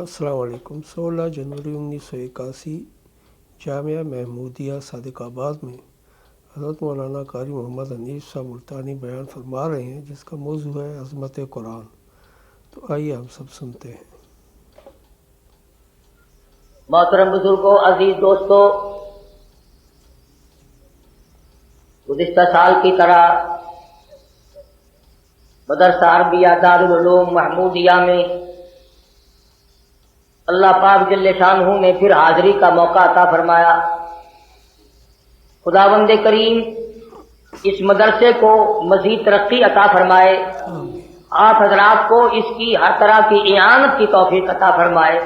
السلام علیکم۔ 16 جنوری 1981 جامعہ محمودیہ صادق آباد میں حضرت مولانا قاری محمد حنیف صاحب ملتانی بیان فرما رہے ہیں، جس کا موضوع ہے عظمت قرآن۔ تو آئیے ہم سب سنتے ہیں۔ محترم بزرگوں، عزیز دوستو، گزشتہ سال کی طرح مدرسہ عربیہ دارالعلوم محمودیہ میں اللہ پاک جل شانہ نے پھر حاضری کا موقع عطا فرمایا۔ خداوند کریم اس مدرسے کو مزید ترقی عطا فرمائے، آپ حضرات کو اس کی ہر طرح کی اعانت کی توفیق عطا فرمائے،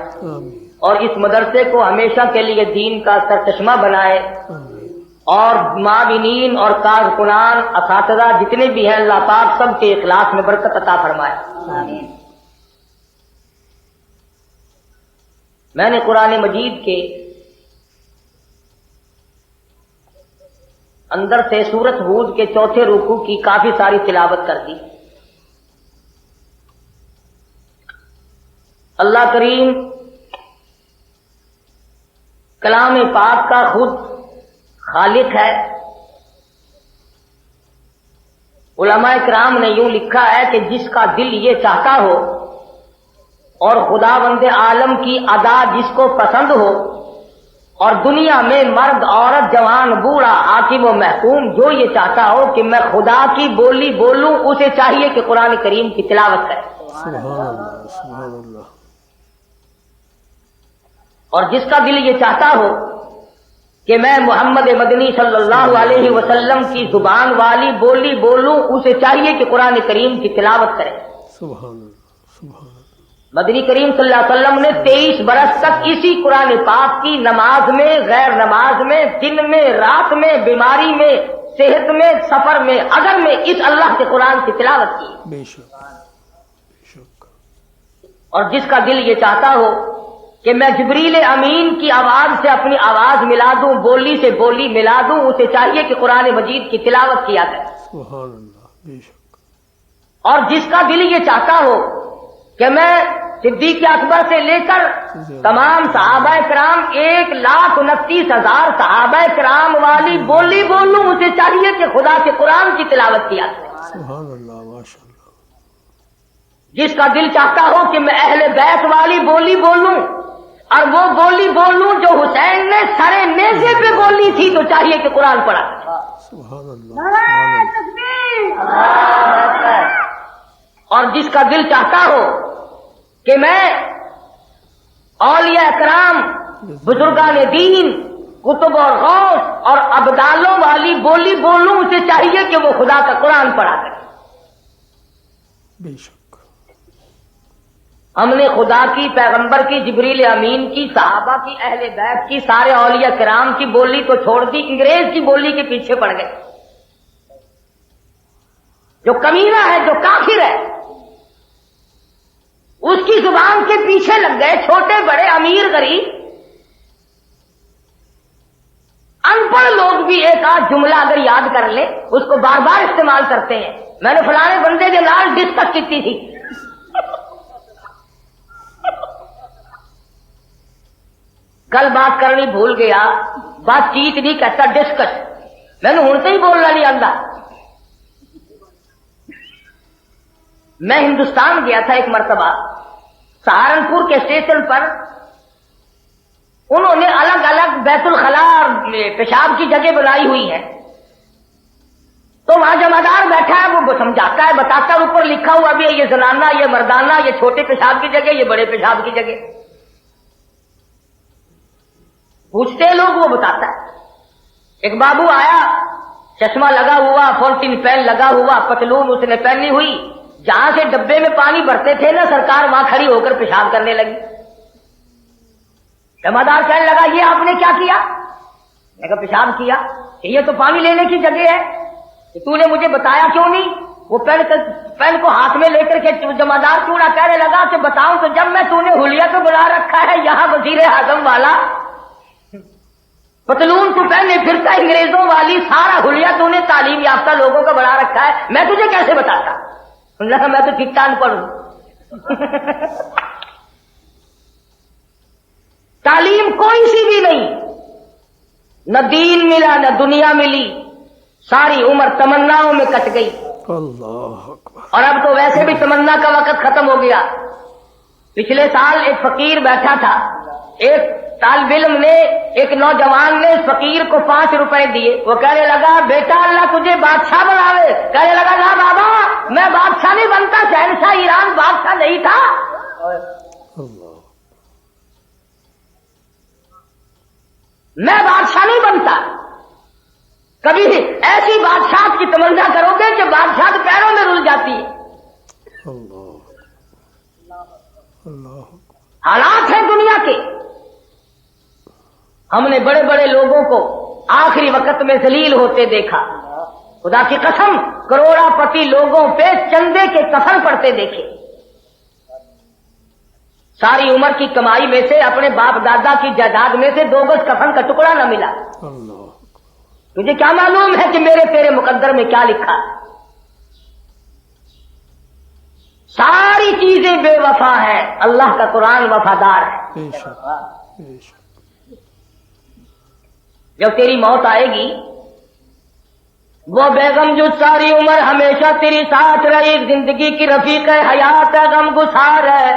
اور اس مدرسے کو ہمیشہ کے لیے دین کا سرچشمہ بنائے، اور معاونین اور کارکنان اساتذہ جتنے بھی ہیں اللہ پاک سب کے اخلاص میں برکت عطا فرمائے۔ میں نے قرآن مجید کے اندر سے سورۃ ہود کے 4 رکوع کی کافی ساری تلاوت کر دی۔ اللہ کریم کلام پاک کا خود خالق ہے۔ علماء کرام نے یوں لکھا ہے کہ جس کا دل یہ چاہتا ہو اور خداوند عالم کی ادا جس کو پسند ہو، اور دنیا میں مرد عورت جوان بوڑھا حاکم و محکوم جو یہ چاہتا ہو کہ میں خدا کی بولی بولوں، اسے چاہیے کہ قرآن کریم کی تلاوت کرے۔ سبحان اللہ، سبحان اللہ۔ اور جس کا دل یہ چاہتا ہو کہ میں محمد مدنی صلی اللہ علیہ وسلم کی زبان والی بولی بولوں، اسے چاہیے کہ قرآن کریم کی تلاوت کرے۔ سبحان اللہ، سبحان اللہ۔ مدنی کریم صلی اللہ علیہ وسلم نے 23 برس تک اسی قرآن پاک کی نماز میں، غیر نماز میں، دن میں، رات میں، بیماری میں، صحت میں، سفر میں، اگر میں اس اللہ کے قرآن کی تلاوت کی۔ بے شک، بے شک۔ اور جس کا دل یہ چاہتا ہو کہ میں جبریل امین کی آواز سے اپنی آواز ملا دوں، بولی سے بولی ملا دوں، اسے چاہیے کہ قرآن مجید کی تلاوت کیا کرے۔ سبحان اللہ، بے شک۔ اور جس کا دل یہ چاہتا ہو کہ میں صدیق اکبر سے لے کر تمام صحابہ کرام 1,29,000 صحابہ کرام والی بولی بولوں، اسے چاہیے کہ خدا کے قرآن کی تلاوت کیا کرے۔ سبحان اللہ، ماشاء اللہ۔ جس کا دل چاہتا ہو کہ میں اہل بیت والی بولی بولوں، اور وہ بولی بولوں جو حسین نے سرے نیزے پہ بولی تھی، تو چاہیے کہ قرآن پڑھا۔ سبحان اللہ۔ اور جس کا دل چاہتا ہو کہ میں اولیاء کرام، بزرگان دین، کتب اور غوث اور ابدالوں والی بولی بولوں، اسے چاہیے کہ وہ خدا کا قرآن پڑھا کرے۔ بے شک۔ ہم نے خدا کی، پیغمبر کی، جبریل امین کی، صحابہ کی، اہل بیت کی، سارے اولیاء کرام کی بولی تو چھوڑ دی، انگریز کی بولی کے پیچھے پڑ گئے، جو کمینہ ہے، جو کافر ہے، اس کی زبان کے پیچھے لگ گئے، چھوٹے بڑے، امیر غریب، ان پڑھ لوگ بھی ایک آدھ جملہ اگر یاد کر لیں اس کو بار بار استعمال کرتے ہیں۔ میں نے فلانے بندے کے نال ڈسکس کی تھی، کل بات کرنی بھول گیا، بات چیت نہیں کہتا، ڈسکس، میں نے ہوں سے ہی بولنا نہیں آتا۔ میں ہندوستان گیا تھا ایک مرتبہ، سہارنپور کے اسٹیشن پر انہوں نے الگ الگ بیت الخلا اور پیشاب کی جگہ بنائی ہوئی ہے، تو وہاں جمعدار بیٹھا ہے، وہ سمجھاتا ہے، بتاتا ہے، اوپر لکھا ہوا بھی ہے یہ زنانہ، یہ مردانہ، یہ چھوٹے پیشاب کی جگہ، یہ بڑے پیشاب کی جگہ۔ پوچھتے لوگ، وہ بتاتا ہے۔ ایک بابو آیا، چشمہ لگا ہوا، فولٹین پین لگا ہوا، پتلون اس نے پہنی ہوئی، جہاں سے ڈبے میں پانی بھرتے تھے نا سرکار، وہاں کھڑی ہو کر پیشاب کرنے لگی۔ جمعدار کہنے لگا یہ آپ نے کیا کیا؟ میں کہا پیشاب کیا۔ یہ تو پانی لینے کی جگہ ہے، تو نے مجھے بتایا کیوں نہیں؟ وہ پین کو ہاتھ میں لے کر کے جمعدار چوڑا کہنے لگا کہ بتاؤں تو جب میں تو نے حلیہ تو بنا رکھا ہے یہاں وزیر اعظم والا، پتلون تو پہنے پھرتا انگریزوں والی، سارا حلیہ تو نے تعلیم یافتہ لوگوں کا بنا رکھا ہے، میں تجھے کیسے بتاتا؟ میں تو ٹھیک ٹھاک پڑھوں۔ نہ دین ملا نہ دنیا ملی، ساری عمر تمناؤں میں کٹ گئی۔ اللہ اکبر۔ اور اب تو ویسے بھی تمنا کا وقت ختم ہو گیا۔ پچھلے سال ایک فقیر بیٹھا تھا، ایک طالب علم نے، ایک نوجوان نے اس فقیر کو 5 روپے دیے۔ وہ کہنے لگا بیٹا اللہ تجھے بادشاہ بناوے۔ کہنے لگا نہ بابا میں بادشاہ نہیں بنتا، شہنشاہ ایران بادشاہ نہیں تھا۔ اللہ۔ میں بادشاہ نہیں بنتا۔ کبھی ایسی بادشاہ کی تمنا کرو گے کہ بادشاہ کے پیروں میں رل جاتی ہے۔ اللہ اللہ۔ حالات ہیں دنیا کے۔ ہم نے بڑے بڑے لوگوں کو آخری وقت میں ذلیل ہوتے دیکھا، خدا کی قسم کروڑا پتی لوگوں پہ چندے کے کفن پڑتے دیکھے۔ ساری عمر کی کمائی میں سے، اپنے باپ دادا کی جائیداد میں سے 2 گز کفن کا ٹکڑا نہ ملا۔ اللہ۔ تجھے کیا معلوم ہے کہ میرے تیرے مقدر میں کیا لکھا؟ ساری چیزیں بے وفا ہیں، اللہ کا قرآن وفادار ہے۔ بے شک بے شک۔ جب تیری موت آئے گی، وہ بیگم جو ساری عمر ہمیشہ تیری ساتھ رہی، زندگی کی رفیق حیات ہے، غم گسار ہے،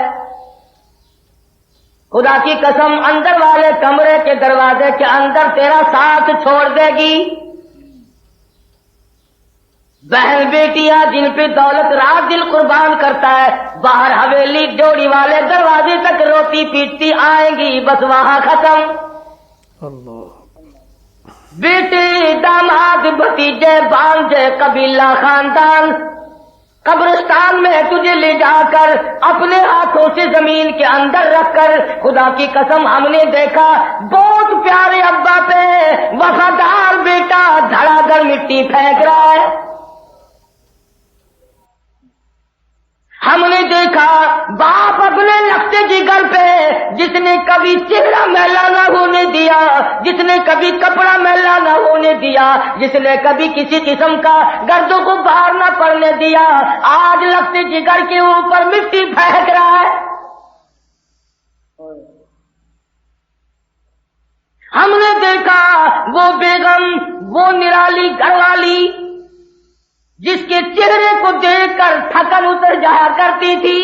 خدا کی قسم اندر والے کمرے کے دروازے کے اندر تیرا ساتھ چھوڑ دے گی۔ بہن بیٹیاں جن پہ دولت رات دل قربان کرتا ہے، باہر حویلی ڈیوڑی والے دروازے تک روتی پیٹتی آئیں گی، بس وہاں ختم۔ اللہ۔ بیٹی داماد بھتیجے بانجے قبیلہ خاندان قبرستان میں تجھے لے جا کر اپنے ہاتھوں سے زمین کے اندر رکھ کر، خدا کی قسم ہم نے دیکھا بہت پیارے ابا پہ وفادار بیٹا دھڑا دھڑ مٹی پھینک رہا ہے۔ ہم نے دیکھا باپ اپنے لگتے جگر پہ، جس نے کبھی چہرہ میلا نہ ہونے دیا، جس نے کبھی کپڑا میلا نہ ہونے دیا، جس نے کبھی کسی قسم کا گرد و غبار نہ پڑنے دیا، آج لگتے جگر کے اوپر مٹی پھینک رہا ہے۔ ہم نے دیکھا وہ بیگم، وہ نرالی گھر والی جس کے چہرے کو دیکھ کر تھکن اتر جایا کرتی تھی،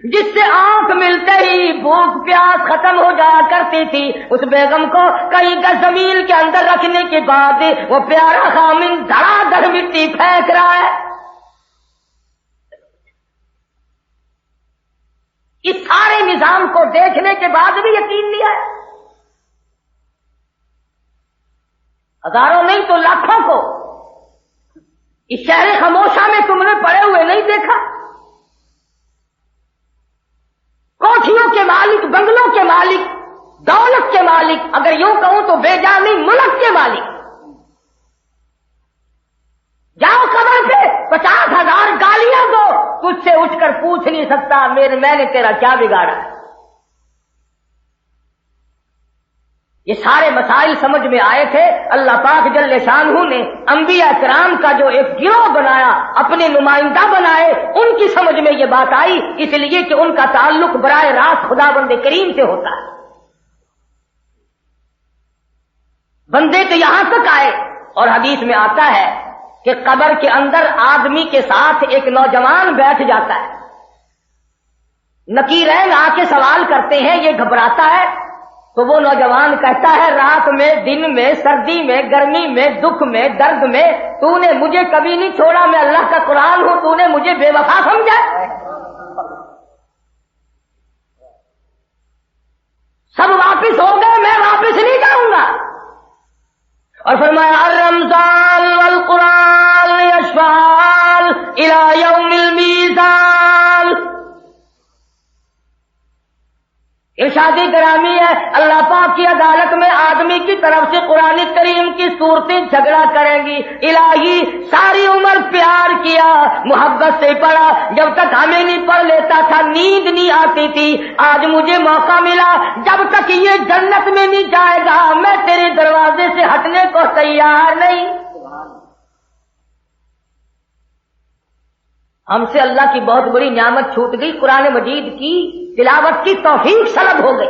جس سے آنکھ ملتے ہی بھوک پیاس ختم ہو جایا کرتی تھی، اس بیگم کو کئی گز زمین کے اندر رکھنے کے بعد وہ پیارا خامن دھڑا دھڑ مٹی پھینک رہا ہے۔ اس سارے نظام کو دیکھنے کے بعد بھی یقین نہیں آیا۔ ہزاروں نہیں تو لاکھوں کو اس شہر خاموشہ میں تم نے پڑے ہوئے نہیں دیکھا؟ کوٹھیوں کے مالک، بنگلوں کے مالک، دولت کے مالک، اگر یوں کہوں تو بے جانی ملک کے مالک، جاؤ قبر پہ 50,000 گالیاں دو، تجھ سے اٹھ کر پوچھ نہیں سکتا میں نے تیرا کیا بگاڑا۔ یہ سارے مسائل سمجھ میں آئے تھے۔ اللہ پاک جل شانہ نے انبیاء کرام کا جو ایک گروہ بنایا، اپنے نمائندہ بنائے، ان کی سمجھ میں یہ بات آئی، اس لیے کہ ان کا تعلق براہ راست خداوند کریم سے ہوتا ہے۔ بندے تو یہاں تک آئے، اور حدیث میں آتا ہے کہ قبر کے اندر آدمی کے ساتھ ایک نوجوان بیٹھ جاتا ہے۔ نکیرین آ کے سوال کرتے ہیں، یہ گھبراتا ہے؟ تو وہ نوجوان کہتا ہے رات میں، دن میں، سردی میں، گرمی میں، دکھ میں، درد میں تو نے مجھے کبھی نہیں چھوڑا، میں اللہ کا قرآن ہوں، تو نے مجھے بے وفا سمجھا؟ سب واپس ہو گئے، میں واپس نہیں جاؤں گا۔ اور فرمایا الرمضان والقرآن یشفعان الی یوم المیزان۔ ارشاد گرامی ہے، اللہ پاک کی عدالت میں آدمی کی طرف سے قرآن کریم کی صورتیں جھگڑا کریں گی۔ الہی ساری عمر پیار کیا، محبت سے پڑھا، جب تک ہمیں نہیں پڑھ لیتا تھا نیند نہیں آتی تھی، آج مجھے موقع ملا، جب تک یہ جنت میں نہیں جائے گا میں تیرے دروازے سے ہٹنے کو تیار نہیں۔ ہم سے اللہ کی بہت بڑی نعمت چھوٹ گئی، قرآن مجید کی تلاوت کی توفیق سلب ہو گئی۔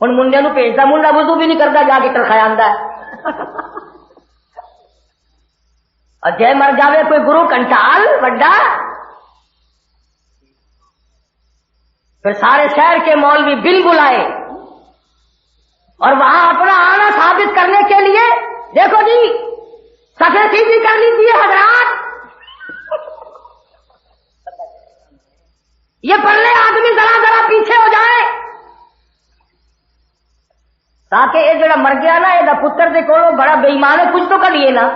ہوں منڈے نو بھیجتا، منڈا وضو بھی نہیں کرتا، جا کے ترخایا آندا ہے۔ اور جے مر جاوے کوئی گرو کنٹال وڈا، پھر سارے شہر کے مولوی بل بلائے اور وہاں اپنا آنا ثابت کرنے کے لیے دیکھو جی سفے سیدھی کر لیجیے حضرات، یہ پرلے آدمی ذرا ذرا پیچھے ہو جائے تاکہ یہ جڑا مر گیا نا یہ پتر دے کولوں بڑا بے ایمان ہے، کچھ تو کریے نا۔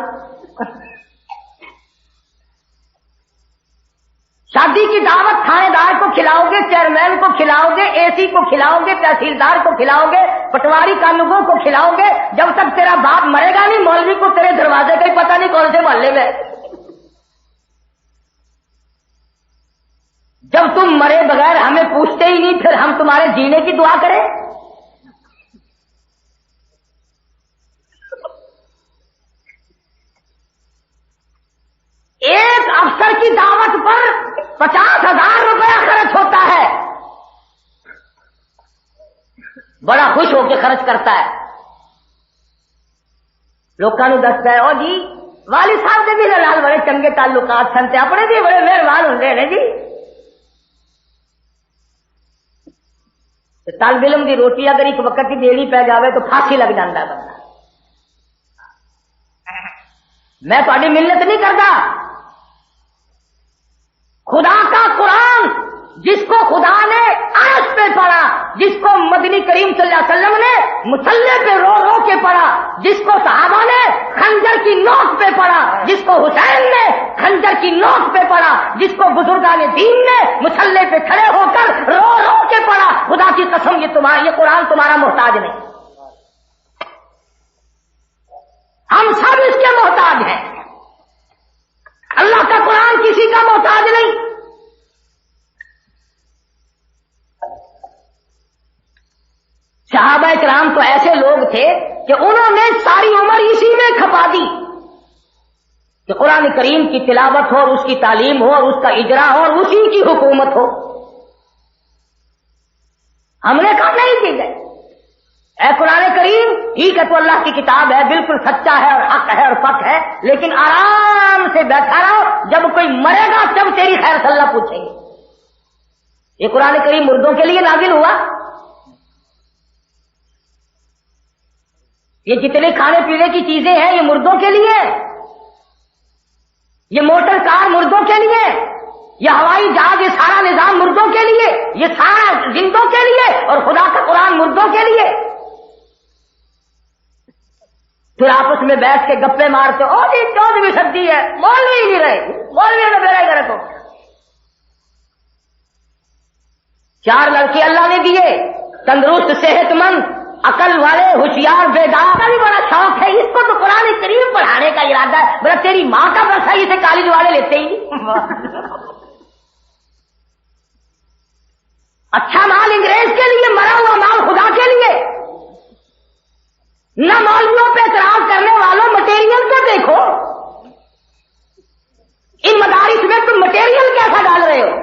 شادی کی دعوت تھانے دار کو کھلاؤ گے، چیئرمین کو کھلاؤ گے، اے سی کو کھلاؤ گے، تحصیلدار کو کھلاؤ گے، پٹواری کانگوں کو کھلاؤ گے، جب تک تیرا باپ مرے گا نہیں مولوی کو تیرے دروازے کا ہی پتہ نہیں کون سے محلے میں۔ جب تم مرے بغیر ہمیں پوچھتے ہی نہیں، پھر ہم تمہارے جینے کی دعا کریں؟ ایک افسر کی دعوت پر 50,000 روپیہ خرچ ہوتا ہے، بڑا خوش ہو کے خرچ کرتا ہے، لوگوں نے دستا ہے او جی والد صاحب کے بھی لال بڑے چنگے تعلقات سن تے اپنے بھی بڑے مہربان ہوندے نے جی۔ طالب علم کی روٹی اگر ایک وقت کی دیڑی پہ جاوے تو پھانسی لگ جاتا ہے بندہ۔ میں تھوڑی منت نہیں کرتا، خدا کا قرآن جس کو خدا نے عرش پہ پڑھا، جس کو مدنی کریم صلی اللہ علیہ وسلم نے مصلے پہ رو رو کے پڑھا، جس کو صحابہ نے خنجر کی نوک پہ پڑھا، جس کو حسین نے خنجر کی نوک پہ پڑھا، جس کو بزرگان دین نے مصلے پہ کھڑے ہو کر رو رو کے پڑھا، خدا کی قسم یہ قرآن تمہارا محتاج نہیں، ہم سب اس کے محتاج ہیں، اللہ کا قرآن کسی کا محتاج نہیں۔ صحابہ کرام تو ایسے لوگ تھے کہ انہوں نے ساری عمر اسی میں کھپا دی کہ قرآن کریم کی تلاوت ہو اور اس کی تعلیم ہو اور اس کا اجرا ہو اور اسی کی حکومت ہو۔ ہم نے کہا نہیں کی گئے، اے قرآن کریم ٹھیک ہے تو اللہ کی کتاب ہے، بالکل سچا ہے اور حق ہے اور پک ہے، لیکن آرام سے بیٹھا رہو، جب کوئی مرے گا تب تیری خیر سے اللہ پوچھیں گے۔ یہ قرآن کریم مردوں کے لیے نازل ہوا؟ یہ جتنے کھانے پینے کی چیزیں ہیں یہ مردوں کے لیے، یہ موٹر کار مردوں کے لیے، یہ ہوائی جہاز، یہ سارا نظام مردوں کے لیے، یہ سارا زندوں کے لیے، اور خدا کا قرآن مردوں کے لیے۔ پھر آپس میں بیٹھ کے گپے مارتے، او جی 14ویں صدی ہے، مولوی ہی نہیں رہے، مولوی نے بیڑا کرے تو 4 لڑکے اللہ نے دیے، تندرست صحت مند عقل والے ہوشیار بیدار، کا بھی بڑا شوق ہے، اس کو تو قرآن کریم پڑھانے کا ارادہ ہے، بڑا تیری ماں کا پیسہ اسے کالج والے لیتے ہی اچھا مال انگریز کے لیے، مرا ہوا مال خدا کے لیے۔ نہ مولویوں پہ اعتراض کرنے والوں مٹیریل کو دیکھو، ان مدارس میں تم مٹیریل کیسا ڈال رہے ہو؟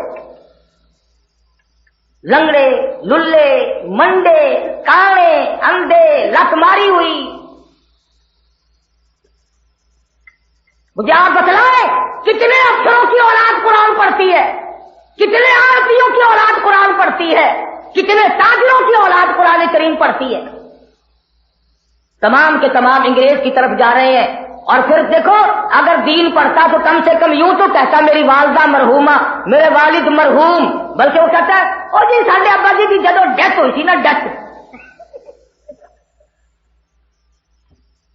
لنگڑے للے منڈے کانے اندھے لت ماری ہوئی۔ مجھے آپ بتلائیں کتنے افسروں کی اولاد قرآن پڑھتی ہے، کتنے عارفیوں کی اولاد قرآن پڑھتی ہے، کتنے تاجروں کی اولاد قرآن کریم پڑھتی ہے؟ تمام کے تمام انگریز کی طرف جا رہے ہیں۔ اور پھر دیکھو اگر دین پڑھتا تو کم سے کم یوں تو کہتا میری والدہ مرحومہ، میرے والد مرحوم، بلکہ وہ کہتا ہے او جی ساڈے ابا جی کی جدو ڈیتھ ہوئی تھی نا، ڈیتھ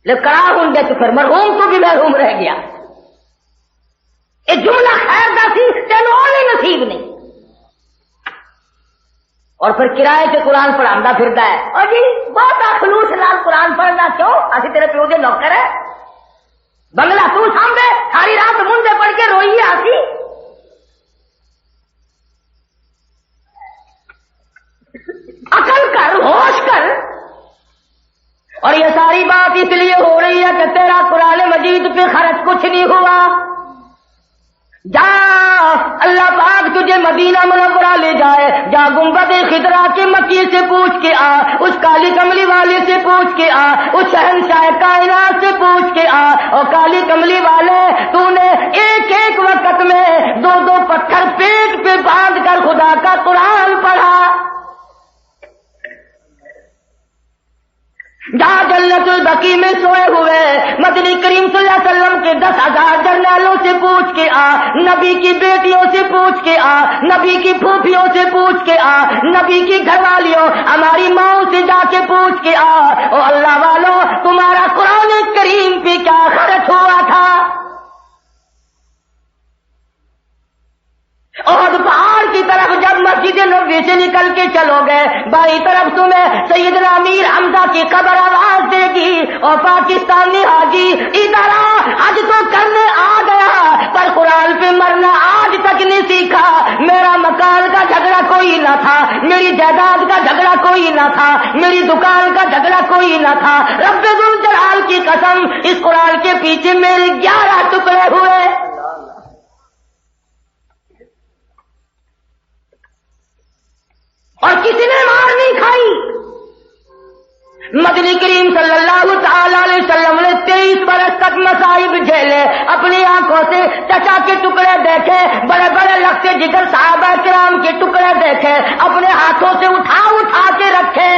لے کرا ہوں ڈیتھ، پھر مرحوم تو بھی محروم رہ گیا۔ یہ جملہ خیر دا سی تینوں نہیں نصیب نہیں، اور پھر کرائے سے قرآن پڑھانا پھرتا ہے، اور جی بہت خلوص نال قرآن پڑھنا، کیوں اسی تیرے پیو دے نوکر ہے، بنگلہ تو سامنے ساری رات منڈے پڑھ کے روئیے آسی۔ عقل کر، ہوش کر۔ اور یہ ساری بات اس لیے ہو رہی ہے کہ تیرا قرآن مجید پہ خرچ کچھ نہیں ہوا۔ جا اللہ پاک تجھے مدینہ منورہ لے جائے، جا گنبد خضرا کے مکی سے پوچھ کے آ، اس کالی کملی والے سے پوچھ کے آ، اس شہنشاہ کائنات سے پوچھ کے آ، اور کالی کملی والے تو نے ایک ایک وقت میں 2 پتھر پیٹ پہ باندھ کر خدا کا قرآن پڑھا، جہاں جنت البقیع میں سوئے ہوئے مدنی کریم صلی اللہ علیہ وسلم کے 10,000 جرنیلوں سے پوچھ کے آ، نبی کی بیٹیوں سے پوچھ کے آ، نبی کی پھوپھیوں سے پوچھ کے آ، نبی کی گھر والیوں ہماری ماؤں سے جا کے پوچھ کے آ، او اللہ والو تمہارا قرآن کریم پہ کیا خرچ ہوا تھا؟ اور پہاڑ کی طرف جب مسجد نبوی سے نکل کے چلو گئے، بائیں طرف تمہیں سیدنا امیر حمزہ کی قبر آواز دے گی، اور پاکستانی حاجی ادھر حج تو کرنے آ گیا پر قرآن پہ مرنا آج تک نہیں سیکھا۔ میرا مکان کا جھگڑا کوئی نہ تھا، میری جائیداد کا جھگڑا کوئی نہ تھا، میری دکان کا جھگڑا کوئی نہ تھا، رب ذوالجلال کی قسم اس قرآن کے پیچھے میرے 11 ٹکڑے ہوئے۔ اور کسی نے مار نہیں کھائی۔ مدنی کریم صلی اللہ تعالی علیہ وسلم نے 23 برس تک مصائب جھیلے، اپنی آنکھوں سے چچا کے ٹکڑے دیکھے، بڑے بڑے لخت جگر صحابہ کرام کے ٹکڑے دیکھے، اپنے ہاتھوں سے اٹھا اٹھا کے رکھے۔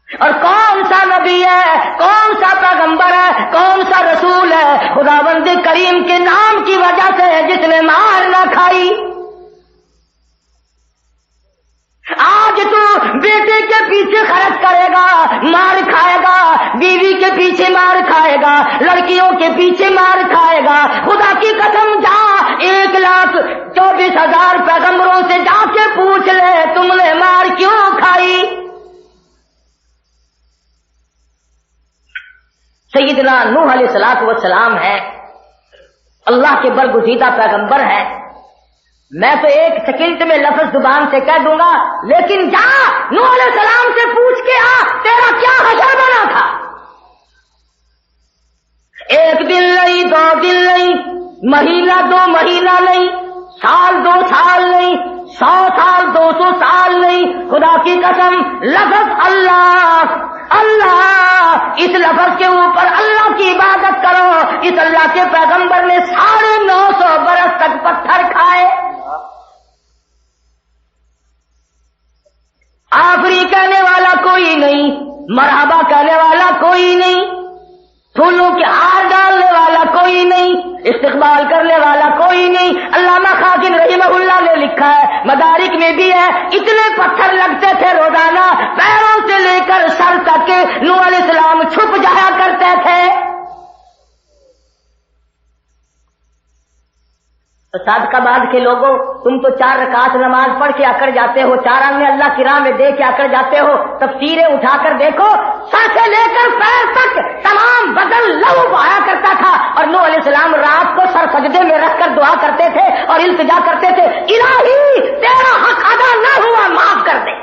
اور کون سا نبی ہے، کون سا پیغمبر ہے، کون سا رسول ہے خداوند کریم کے نام کی وجہ سے جس نے مار نہ کھائی؟ آج تو بیٹے کے پیچھے خرچ کرے گا، مار کھائے گا، بیوی کے پیچھے مار کھائے گا، لڑکیوں کے پیچھے مار کھائے گا۔ خدا کی قسم جا 1,24,000 پیغمبروں سے جا کے پوچھ لے تم نے مار کیوں کھائی؟ سیدنا نوح علیہ الصلوۃ والسلام ہے، اللہ کے برگزیدہ پیغمبر ہے۔ میں تو ایک سیکنڈ میں لفظ زبان سے کہہ دوں گا، لیکن جا نوح علیہ السلام سے پوچھ کے آ تیرا کیا حشر بنا تھا۔ 1 دن نہیں، 2 دن نہیں، مہینہ 2 مہینہ نہیں، سال 2 سال نہیں، 100 سال 200 سال نہیں، خدا کی قسم لفظ اللہ اللہ، اس لفظ کے اوپر اللہ کی عبادت کرو۔ اس اللہ کے پیغمبر نے 950 برس تک پتھر کھائے، آخری کہنے والا کوئی نہیں، مرحبا کہنے والا کوئی نہیں، پھولوں کے ہار ڈالنے والا کوئی نہیں، استقبال کرنے والا کوئی نہیں۔ علامہ خازن رحمہ اللہ نے لکھا ہے، مدارک میں بھی ہے، اتنے پتھر لگتے تھے روزانہ، پیروں سے لے کر سر تک کے نوح علیہ السلام چھپ جایا کرتے تھے۔ صادق آباد کے لوگوں، تم تو 4 رکعت نماز پڑھ کے اکڑ جاتے ہو، 4 آنے اللہ کی راہ میں دے کے اکڑ جاتے ہو، تفسیریں اٹھا کر دیکھو، سر سے لے کر پیر تک تمام بدن لہو بہایا کرتا تھا، اور نوح علیہ السلام رات کو سر سجدے میں رکھ کر دعا کرتے تھے اور التجا کرتے تھے، الہی تیرا حق ادا نہ ہوا، معاف کر دے۔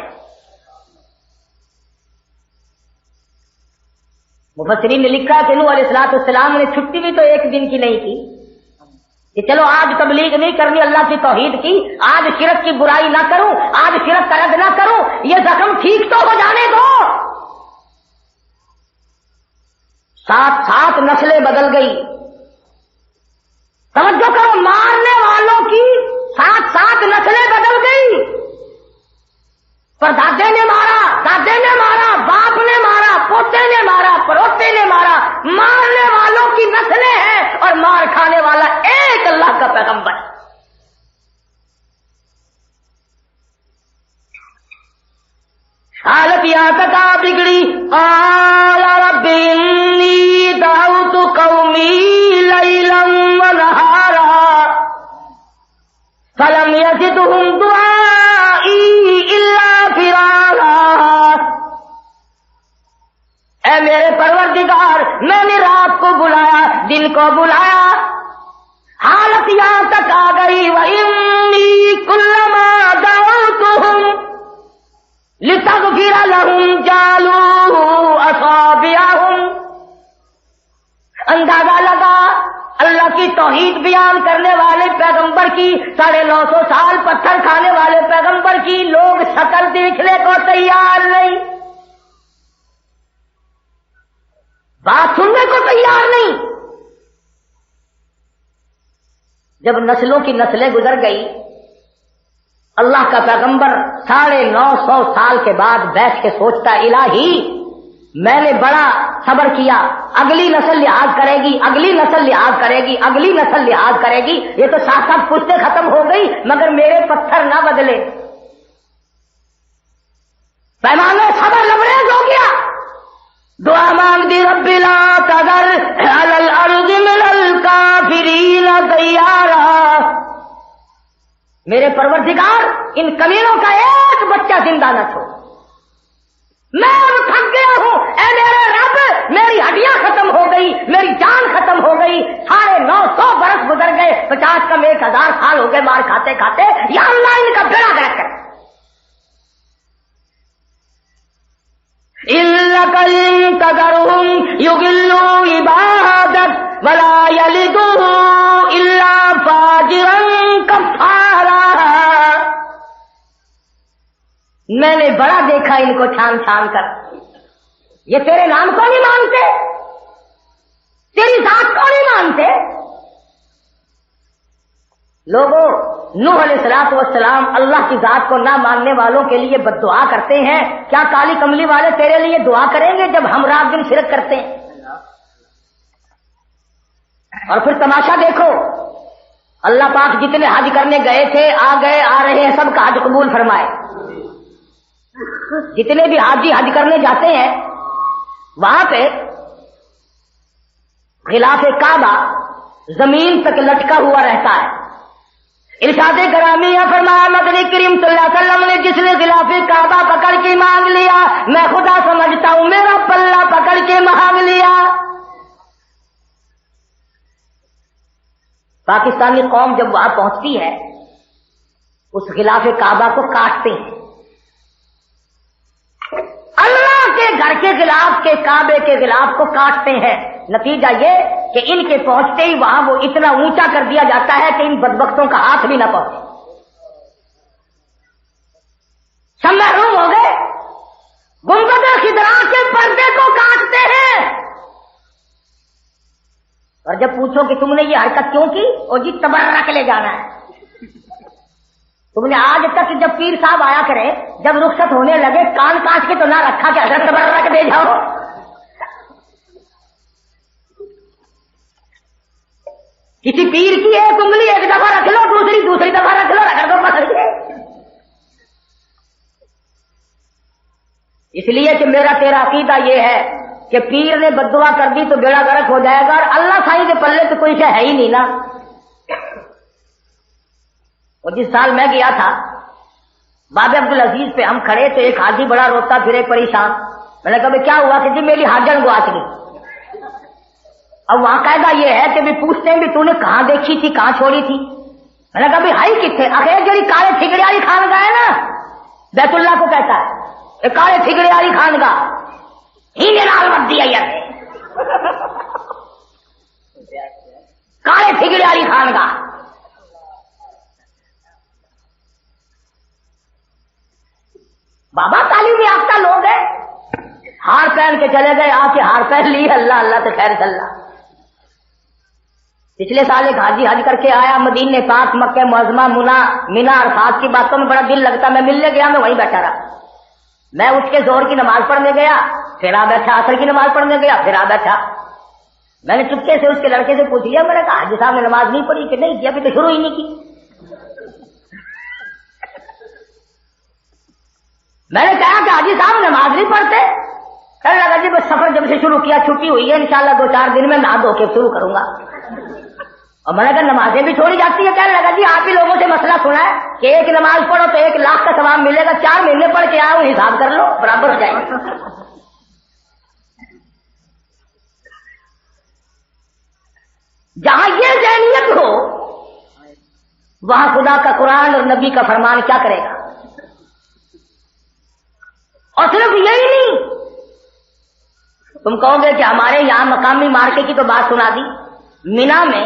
مفسرین نے لکھا کہ نوح علیہ السلام نے چھٹی بھی تو 1 دن کی نہیں کی کہ چلو آج تبلیغ نہیں کرنی اللہ کی توحید کی، آج شرک کی برائی نہ کروں، آج شرک کا رد نہ کروں، یہ زخم ٹھیک تو ہو جانے دو۔ 7 نسلیں بدل گئی، توجہ کرو، مارنے والوں کی 7 نسلیں بدل گئی، پر دادے نے مارا، دادے نے مارا، باپ نے مارا، پوتے نے مارا، پڑوتے نے مارا، مارنے والوں کی نسلیں ہیں اور مار کھانے والا ایک اللہ کا پیغمبر۔ حالت یہاں تک آ بگڑی، قال رب انی دعوت قومی لیلا ونہارا فلم یزدہم دعائی الا فرارا۔ اے میرے پروردگار، میں نے رات کو بلایا، دن کو بلایا، حالت یہاں تک آ گئی، وَإِنِّي كُلَّمَا دَعَوْتُهُمْ لِتَغْفِرَ لَهُمْ جَعَلُوا أَصَابِعَهُمْ۔ اندازہ لگا اللہ کی توحید توحید بیان کرنے والے پیغمبر کی 950 سال پتھر کھانے والے پیغمبر کی لوگ شکل دیکھنے کو تیار نہیں، بات سننے کو تیار نہیں۔ جب نسلوں کی نسلیں گزر گئی، اللہ کا پیغمبر 950 سال کے بعد بیٹھ کے سوچتا الہی میں نے بڑا صبر کیا، اگلی نسل لحاظ کرے گی، اگلی نسل لحاظ کرے گی، اگلی نسل لحاظ کرے گی، یہ تو ساتھ ساتھ پشتیں ختم ہو گئی مگر میرے پتھر نہ بدلے۔ پیمانہ صبر لبریز ہو گیا، دعا مانگ دی رب لا تذر علی الارض من الکافرین دیارا، میرے پروردگار ان کمینوں کا ایک بچہ زندہ نہ چھوڑ، میں اب تھک گیا ہوں، اے میرے رب میری ہڈیاں ختم ہو گئی، میری جان ختم ہو گئی، 950 برس گزر گئے، 50 کم 1000 سال ہو گئے مار کھاتے کھاتے، یا اللہ ان کا بیڑا گرک کر۔ إِنَّكَ إِن تَذَرْهُمْ يُضِلُّوا عِبَادَكَ وَلَا يَلِدُوا إِلَّا فَاجِرًا كَفَّارًا، میں نے بڑا دیکھا ان کو چھان چھان کر، یہ تیرے نام کو نہیں مانتے، تیری ذات کو نہیں مانتے۔ لوگوں، نوح علیہ الصلوۃ والسلام اللہ کی ذات کو نہ ماننے والوں کے لیے بد دعا کرتے ہیں، کیا کالی کملی والے تیرے لیے دعا کریں گے جب ہم رات دن شرک کرتے ہیں؟ اور پھر تماشا دیکھو، اللہ پاک جتنے حج کرنے گئے تھے، آ گئے آ رہے ہیں، سب کا حج قبول فرمائے۔ جتنے بھی حاجی حج کرنے جاتے ہیں وہاں پہ غلاف کعبہ زمین تک لٹکا ہوا رہتا ہے۔ ارشاد گرامی یا فرمایا مدنی کریم صلی اللہ علیہ وسلم نے جس نے غلاف کعبہ پکڑ کے مانگ لیا، میں خدا سمجھتا ہوں میرا پلہ پکڑ کے مانگ لیا۔ پاکستانی قوم جب وہاں پہنچتی ہے اس غلاف کعبہ کو کاٹتے ہیں، اللہ کے گھر کے غلاف کے کعبے کے غلاف کو کاٹتے ہیں۔ نتیجہ یہ کہ ان کے پہنچتے ہی وہاں وہ اتنا اونچا کر دیا جاتا ہے کہ ان بدبختوں کا ہاتھ بھی نہ پہنچے، سب محروم ہو گئے۔ گنبد خضرا کے پردے کو کاٹتے ہیں، اور جب پوچھو کہ تم نے یہ حرکت کیوں کی، اور جی تبرک لے جانا ہے۔ تم نے آج تک جب پیر صاحب آیا کرے، جب رخصت ہونے لگے کان کاٹ کے تو نہ رکھا کہ حضرت تبرک دے جاؤ۔ کسی پیر کی ایک انگلی ایک دفعہ رکھ لو، دوسری دفعہ رکھ لو، رکھ دو پکڑ کے۔ اس لیے کہ میرا تیرا عقیدہ یہ ہے کہ پیر نے بددعا کر دی تو بیڑا غرق ہو جائے گا، اور اللہ سائی کے پلے تو کوئی شے ہے ہی نہیں نا۔ اور جس سال میں گیا تھا باب عبدالعزیز پہ ہم کھڑے تو ایک حاجی بڑا روتا پھرے پریشان، میں نے کہا کیا ہوا کہ جی میری حاجن گواچ گئی۔ اب وہاں قاعدہ یہ ہے کہ بھی پوچھتے ہیں بھی تو نے کہاں دیکھی تھی، کہاں چھوڑی تھی؟ میں نے کہا بھی ہائی کتنے؟ آخر جڑی کالے ٹھگڑے والی خانگاہ ہے نا، بیت اللہ کو کہتا ہے کالے ٹھگڑے والی خانگاہ ہی نے نال مت دیا یار، کالے ٹھگڑے والی خانگاہ۔ بابا تعلیم یافتہ لوگ ہیں، ہار پہن کے چلے گئے، آ کے ہار پہن لی، اللہ اللہ تو خیر چلنا۔ پچھلے سال ایک حاجی حج کر کے آیا مدینے پاک، مکہ معظمہ، مینا عرفات کی باتوں میں بڑا دل لگتا، میں ملنے گیا، میں وہیں بیٹھا رہا۔ میں اٹھ کے ظہر کی نماز پڑھنے گیا، پھر آ بیٹھا، عصر کی نماز پڑھنے گیا، پھر آ بیٹھا۔ میں نے چپکے سے اس کے لڑکے سے پوچھ لیا، میں نے کہا حاجی صاحب نے نماز نہیں پڑھی کہ نہیں کی؟ ابھی تو شروع ہی نہیں کی۔ میں نے کہا کہ حاجی صاحب نماز نہیں پڑھتے؟ کہنے لگا جی بس سفر جب سے شروع کیا چھٹی ہوئی ہے، انشاءاللہ 2-4 دن میں نہا دھو کے شروع کروں گا۔ اور میں نے کہا نمازیں بھی چھوڑی جاتی ہے؟ کہنے لگا جی آپ ہی لوگوں سے مسئلہ سنا ہے کہ ایک نماز پڑھو تو 1 لاکھ کا ثواب ملے گا، 4 مہینے پڑھ کے آؤ حساب کر لو برابر ہو جائے گا۔ جہاں یہ ذہنیت ہو وہاں خدا کا قرآن اور نبی کا فرمان کیا کرے گا؟ اور صرف یہی نہیں، تم کہو گے کہ ہمارے یہاں مقامی مارکے کی تو بات سنا دی، مینا میں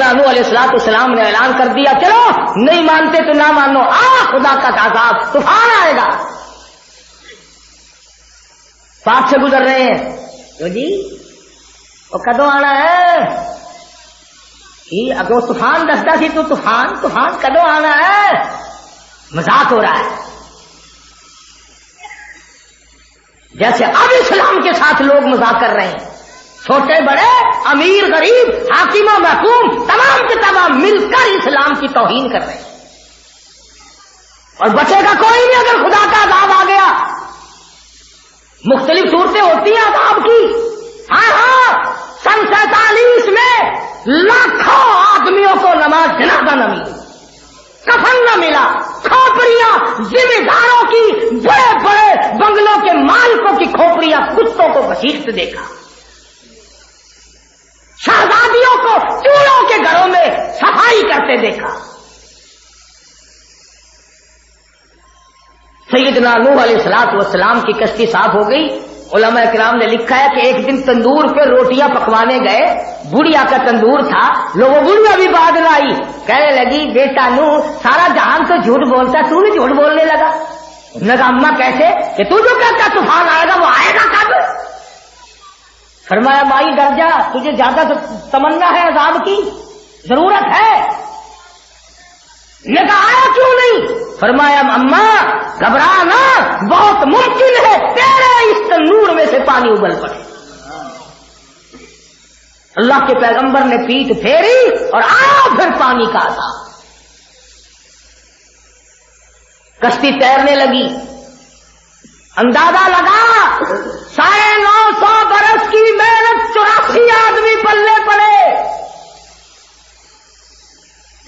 سیدنا نوح علیہ السلام نے اعلان کر دیا چلو نہیں مانتے تو نہ مانو، خدا کا عذاب طوفان آئے گا. پاک سے گزر رہے ہیں تو جی وہ کدو آنا ہے اگر وہ طوفان دستا سی تو طوفان کدو آنا ہے، مذاق ہو رہا ہے. جیسے اب اسلام کے ساتھ لوگ مذاق کر رہے ہیں، چھوٹے بڑے امیر غریب حاکم و محکوم تمام کے تمام مل کر اسلام کی توہین کر رہے ہیں. اور بچے گا کوئی نہیں اگر خدا کا عذاب آ گیا. مختلف صورتیں ہوتی ہیں عذاب کی. ہاں سن 47 میں لاکھوں آدمیوں کو نماز جنازہ نہ ملی، کفن نہ ملا، کھوپڑیاں ذمہ داروں کی بڑے بڑے بنگلوں کے مالکوں کی کھوپڑیاں کتوں کو بسیجتے دیکھا، شہزادیوں کو چوڑوں کے گھروں میں صفائی کرتے دیکھا. سیدنا نوح علیہ السلام کی کشتی صاف ہو گئی. علماء کرام نے لکھا ہے کہ ایک دن تندور پہ روٹیاں پکوانے گئے، بڑھیا کا تندور تھا، لوگوں بڑھیا بھی بعد لائی. کہنے لگی بیٹا نوح سارا جہان تو جھوٹ بولتا، تو نہیں جھوٹ بولنے لگا؟ انہوں نے کہا اماں کیسے؟ کہ تو جو کہتا طوفان آئے گا وہ آئے گا کب؟ فرمایا مائی ڈر جا، تجھے زیادہ تمنا ہے عذاب کی، ضرورت ہے. نے کہا آیا کیوں نہیں؟ فرمایا اماں گھبرا نہ، بہت ممکن ہے تیرے اس تنور میں سے پانی ابل پڑے. اللہ کے پیغمبر نے پیٹھ پھیری اور آیا پھر پانی کا عذاب. کشتی تیرنے لگی. اندازہ لگا 950 برس کی محنت 84 آدمی پلے پڑے،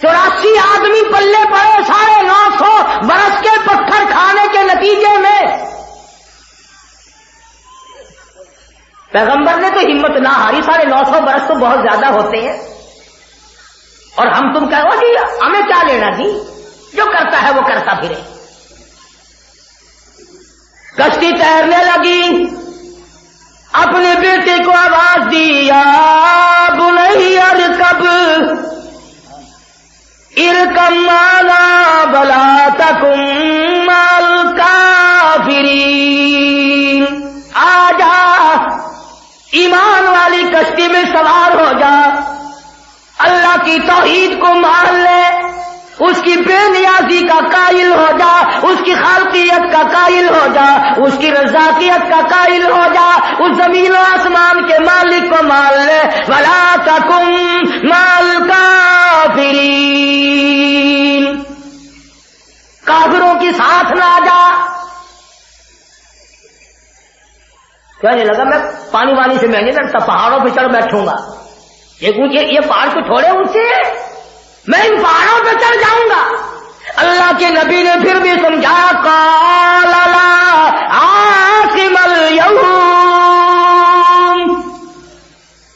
84 آدمی پلے پڑے 950 برس کے پتھر کھانے کے نتیجے میں. پیغمبر نے تو ہمت نہ ہاری، 950 برس تو بہت زیادہ ہوتے ہیں، اور ہم تم کہو جی ہمیں کیا لینا جی، جو کرتا ہے وہ کرتا پھرے. کشتی تیرنے لگی. اپنے بیٹے کو آواز دیا بنی ارکب ارکم معنا بلا تکم مال کافرین. آ جا ایمان والی کشتی میں سوار ہو جا، اللہ کی توحید کو مان لے، اس کی بے نیازی کا قائل ہو جا، اس کی خالقیت کا قائل ہو جا، اس کی رزاقیت کا قائل ہو جا، اس زمین و آسمان کے مالک کو مان لے. ولا تکم مال کافرین، کافروں کے ساتھ نہ جا. کہنے لگا میں پانی وانی سے میں نہیں ڈرتا، پہاڑوں پہ چڑھ بیٹھوں گا. یہ پہاڑ کو تھوڑے اونچے ہیں، میں ان پہاڑوں پہ چڑھ جاؤں گا. اللہ کے نبی نے پھر بھی سمجھایا قال لا عاصم اليوم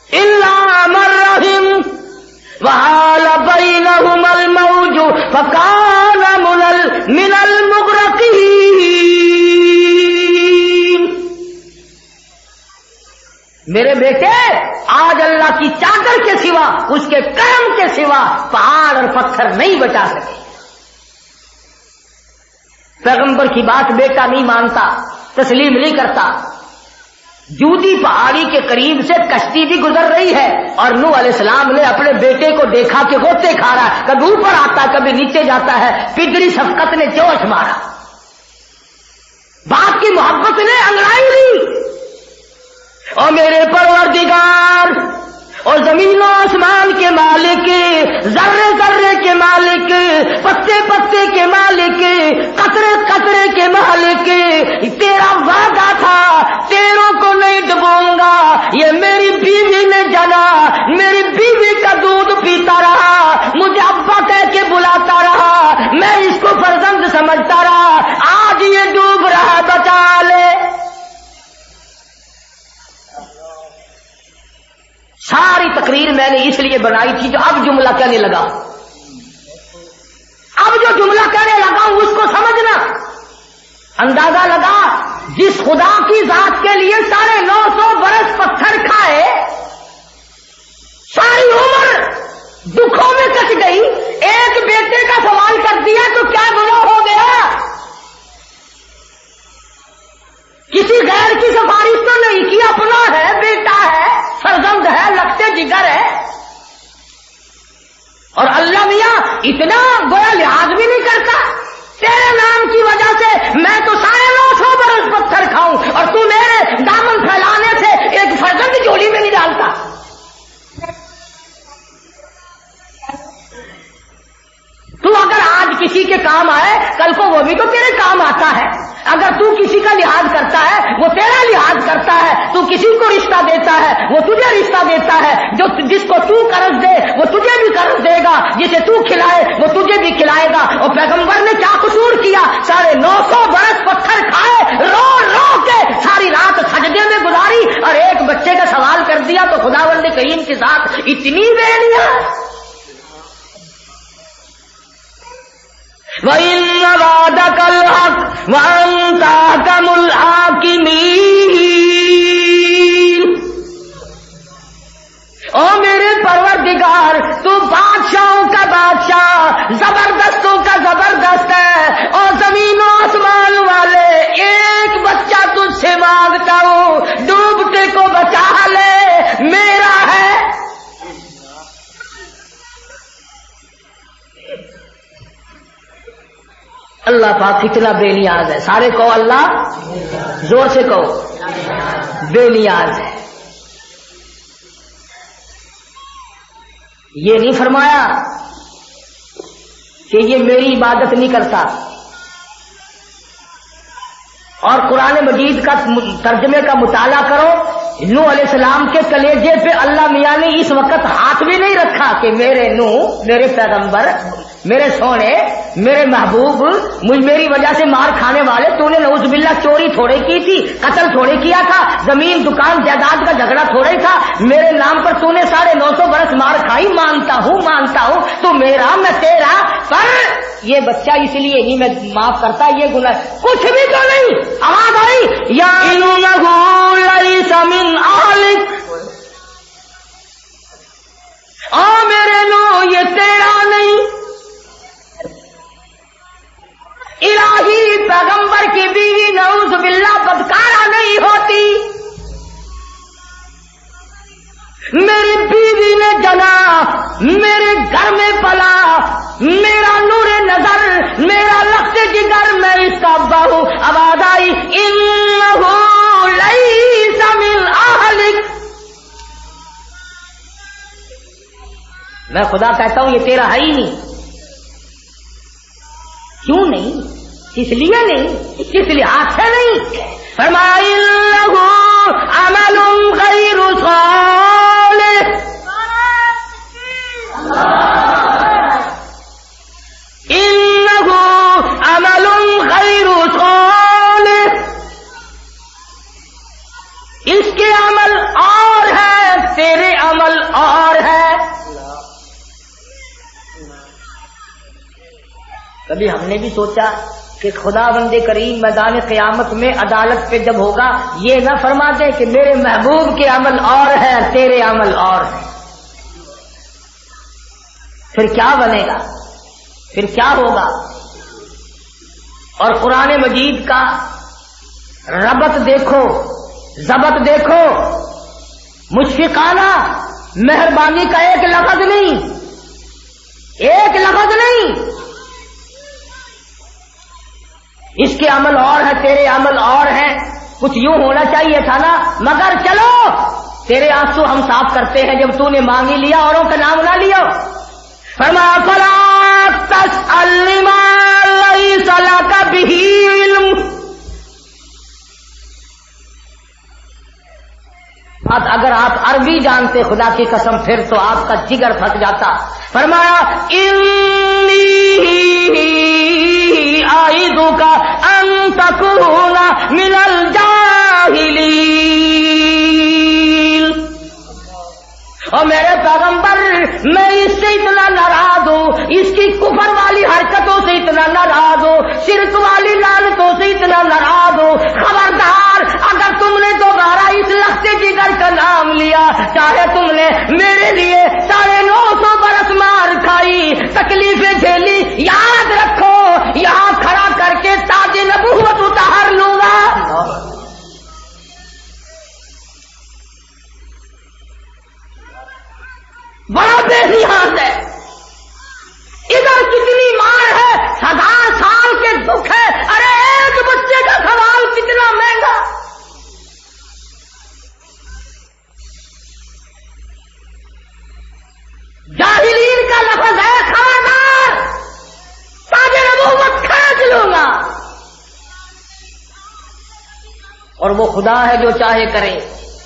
الا من رحم وحال بينهما الموج فكان من المغرقين. میرے بیٹے آج اللہ کی چادر کے سوا، اس کے کرم کے سوا پہاڑ اور پتھر نہیں بچا سکے. پیغمبر کی بات بیٹا نہیں مانتا، تسلیم نہیں کرتا. جودی پہاڑی کے قریب سے کشتی بھی گزر رہی ہے اور نوح علیہ السلام نے اپنے بیٹے کو دیکھا کہ غوطے کھا رہا ہے، کبھی اوپر آتا ہے کبھی نیچے جاتا ہے. پدری شفقت نے جوش مارا، باپ کی محبت نے انگڑائی لی. اور میرے پروردگار اور زمین و آسمان کے مالک، ذرے ذرے کے مالک، پتے پتے کے مالک، قطرے قطرے کے مالک، تیرا وعدہ تھا تیروں کو نہیں ڈبوں گا. یہ میری بیوی نے جنا، میری بیوی کا دودھ پیتا رہا، مجھے ابا کہہ کے بلاتا رہا، میں اس کو فرزند سمجھتا رہا، آج یہ ڈوب رہا، بچا لے. ساری تقریر میں نے اس لیے بنائی تھی جو اب جملہ کہنے لگا، اب جو جملہ کہنے لگا ہوں اس کو سمجھنا. اندازہ لگا جس خدا کی ذات کے لیے 950 برس پتھر کھائے، ساری عمر دکھ اتنا گویا لحاظ بھی نہیں کرتا. تیرے نام کی وجہ سے میں تو 950 برس پتھر کھاؤں اور تو میرے دامن پھیلانے سے ایک فرزند جوڑی میں نہیں ڈالتا. تو اگر آج کسی کے کام آئے کل کو وہ بھی تو تیرے کام آتا ہے. اگر تو کسی کا لحاظ کرتا ہے وہ تیرا لحاظ کرتا ہے. تو کسی کو رشتہ دیتا ہے وہ تجھے رشتہ دیتا ہے. جس کو تو قرض دے وہ تجھے بھی قرض دے گا. جسے تو کھلائے وہ تجھے بھی کھلائے گا. اور پیغمبر نے کیا قصور کیا؟ 950 برس پتھر کھائے, رو رو کے ساری رات سجدے میں گزاری اور ایک بچے کا سوال کر دیا تو خداوند کریم کے ساتھ اتنی بیڑیاں. وَإِنَّ وَعْدَكَ الْحَقُّ وَأَنْتَ أَحْكَمُ الْحَاكِمِينَ. او میرے پروردگار تو بادشاہوں کا بادشاہ, زبردستوں کا زبردست ہے. اور زمین و آسمان والے ایک بچہ تجھ سے مانگتا ہوں, ڈوبتے کو بچا لے, میرا ہے. اللہ پاک کتنا بے نیاز ہے. سارے کہو اللہ, زور سے کہو, بے نیاز ہے. یہ نہیں فرمایا کہ یہ میری عبادت نہیں کرتا. اور قرآن مجید کا ترجمے کا مطالعہ کرو. نوح علیہ السلام کے کلیجے پہ اللہ میاں نے اس وقت ہاتھ بھی نہیں رکھا کہ میرے نوح, میرے پیغمبر, میرے سونے, میرے محبوب, میری وجہ سے مار کھانے والے, تو نے نعوذ باللہ چوری تھوڑے کی تھی, قتل تھوڑے کیا تھا, زمین دکان جائیداد کا جھگڑا تھوڑے تھا, میرے نام پر تو نے 950 برس مار کھائی. مانتا ہوں تو میرا میں تیرا, پر یہ بچہ اس لیے نہیں میں معاف کرتا, یہ گناہ کچھ بھی تو نہیں. آواز آئی یا لیس من اہلک, میرے نو یہ تیرا نہیں. الہی پیغمبر کی بیوی نعوذ باللہ بدکارہ نہیں ہوتی. میری بیوی نے جنا, میرے گھر میں پلا, میرا نور نظر, میرا لخت جگر, میں اس کا ابا ہوں. آواز آئی انہ لیس من اہلک. میں خدا کہتا ہوں یہ تیرا ہے ہی نہیں. کیوں نہیں؟ اس لیے نہیں, کس لحاظ سے نہیں. فرمایا انہ عمل غیر صالح, انہ عمل غیر صالح. اس کے عمل اور ہے, تیرے عمل اور ہے. کبھی ہم نے بھی سوچا کہ خدا بند کریم میدان قیامت میں عدالت پہ جب ہوگا یہ نہ فرما دے کہ میرے محبوب کے عمل اور ہے, تیرے عمل اور ہے. پھر کیا بنے گا, پھر کیا ہوگا؟ اور قرآن مجید کا ربط دیکھو, ضبط دیکھو, مشفقانہ مہربانی کا ایک لفظ نہیں, ایک لفظ نہیں. اس کے عمل اور ہے, تیرے عمل اور ہیں. کچھ یوں ہونا چاہیے تھا نا, مگر چلو تیرے آنسو ہم صاف کرتے ہیں جب تو نے مانگ ہی لیا, اوروں کا نام نہ لیا. فرمایا فلا تسأل ما لیس لک بہ علم. اگر آپ عربی جانتے خدا کی قسم پھر تو آپ کا جگر پھٹ جاتا. فرمایا انی اعیذک ان تکون من الجاہلین. اور میرے پیغمبر میں اس سے اتنا ناراض ہوں, اس کی کفر والی حرکتوں سے اتنا ناراض ہوں, شرک والی لعنتوں سے اتنا ناراض ہوں. خبردار اگر تم نے دوبارہ اس لخت جگر کا نام لیا, چاہے تم نے میرے لیے 950 برس مار کھائی, تکلیفیں جھیلی, یاد رکھو یہاں کھڑا کر کے تاج نبوت اتار لوں گا. بڑا بے نیاز ہے. ادھر اور وہ خدا ہے جو چاہے کرے.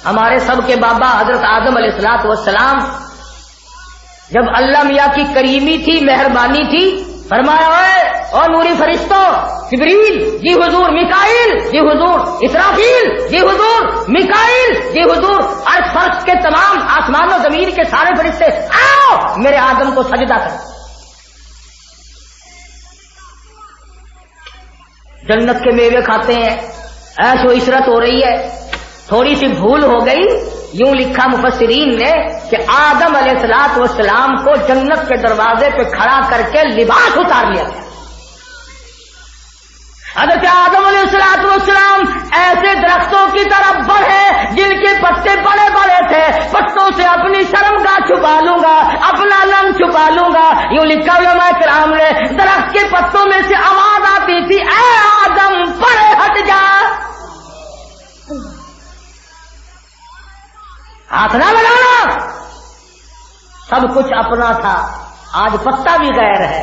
ہمارے سب کے بابا حضرت آدم علیہ الصلوۃ والسلام جب اللہ میاں کی کریمی تھی، مہربانی تھی، فرمایا اور نوری فرشتوں، جبریل جی حضور، میکائیل جی حضور، اسرافیل جی حضور، میکائیل جی حضور، عرش فرش کے تمام آسمان و زمین کے سارے فرشتے آؤ میرے آدم کو سجدہ کرو. جنت کے میوے کھاتے ہیں، عیش و عشرت ہو رہی ہے. تھوڑی سی بھول ہو گئی، یوں لکھا مفسرین نے کہ آدم علیہ الصلوۃ والسلام کو جنت کے دروازے پہ کھڑا کر کے لباس اتار لیا گیا. حضرت آدم علیہ الصلوۃ والسلام ایسے درختوں کی طرف بڑھے جن کے پتے بڑے بڑے تھے. پتوں سے اپنی شرمگاہ چھپا لوں گا، اپنا لم چھپا لوں گا. یوں لکھا علماء کرام نے درخت کے پتوں میں سے آواز آتی تھی، اے آدم پرے ہٹ جا. ہاتھ نہ لگانا، سب کچھ اپنا تھا، آج پتا بھی غیر ہے.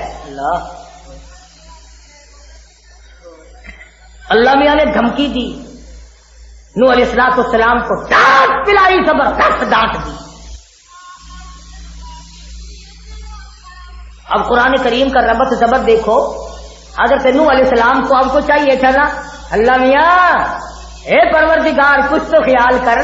اللہ میاں نے دھمکی دی، نوح علیہ السلام کو ڈانٹ پلائی، زبردست ڈانٹ دی. اب قرآن کریم کا ربط زبر دیکھو. حضرت نوح علیہ السلام کو اب کو چاہیے تھا نا، اللہ میاں اے پروردگار کچھ تو خیال کر،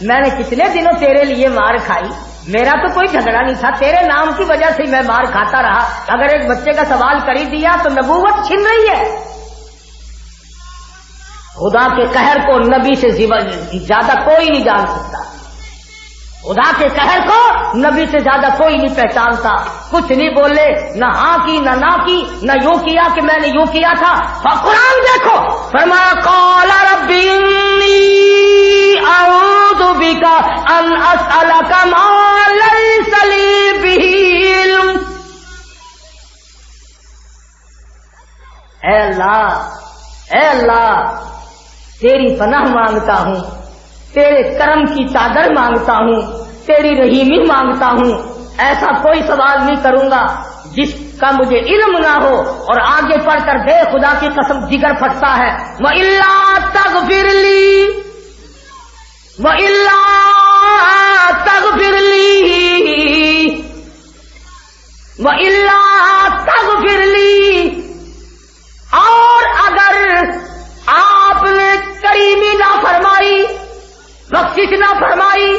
میں نے کتنے دنوں تیرے لیے مار کھائی، میرا تو کوئی جھگڑا نہیں تھا، تیرے نام کی وجہ سے میں مار کھاتا رہا. اگر ایک بچے کا سوال کر ہی دیا تو نبوت چھن رہی ہے. خدا کے قہر کو نبی سے زیادہ کوئی نہیں جان سکتا. خدا کے قہر کو نبی سے زیادہ کوئی نہیں پہچانتا. کچھ نہیں بولے، نہ ہاں کی نہ کی، نہ یوں کیا کہ میں نے یوں کیا تھا. قرآن دیکھو، فرمایا قال ربی انی اعوذ بک ان اسألک ما لیس لی بہ علم. اے اللہ تیری پناہ مانگتا ہوں، تیرے کرم کی چادر مانگتا ہوں، تیری رحیمی مانگتا ہوں. ایسا کوئی سوال نہیں کروں گا جس کا مجھے علم نہ ہو. اور آگے پڑھ کر دے خدا کی قسم جگر پھٹتا ہے، وَإِلَّا تَغْفِرْ لِي وَإِلَّا تَغْفِرْ لِي وَإِلَّا تَغْفِرْ لِي. اور اگر آپ نے کریمی نہ فرمائی، بخشش نہ فرمائی،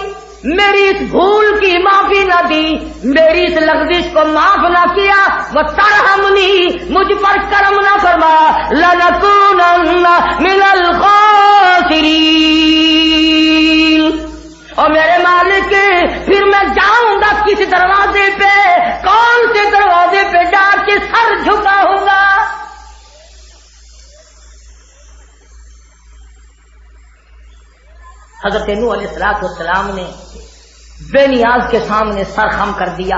میری اس بھول کی معافی نہ دی، میری اس لغزش کو معاف نہ کیا، وَتَرْحَمْنِي مجھ پر کرم نہ فرما، لَنَكُونَنَّ مِنَ الْخَاسِرِينَ. اور میرے مالک پھر میں جاؤں گا کس دروازے پہ، کون سے دروازے پہ جا کے سر جھکاؤں گا. حضرت نوح علیہ السلام نے بے نیاز کے سامنے سر خم کر دیا،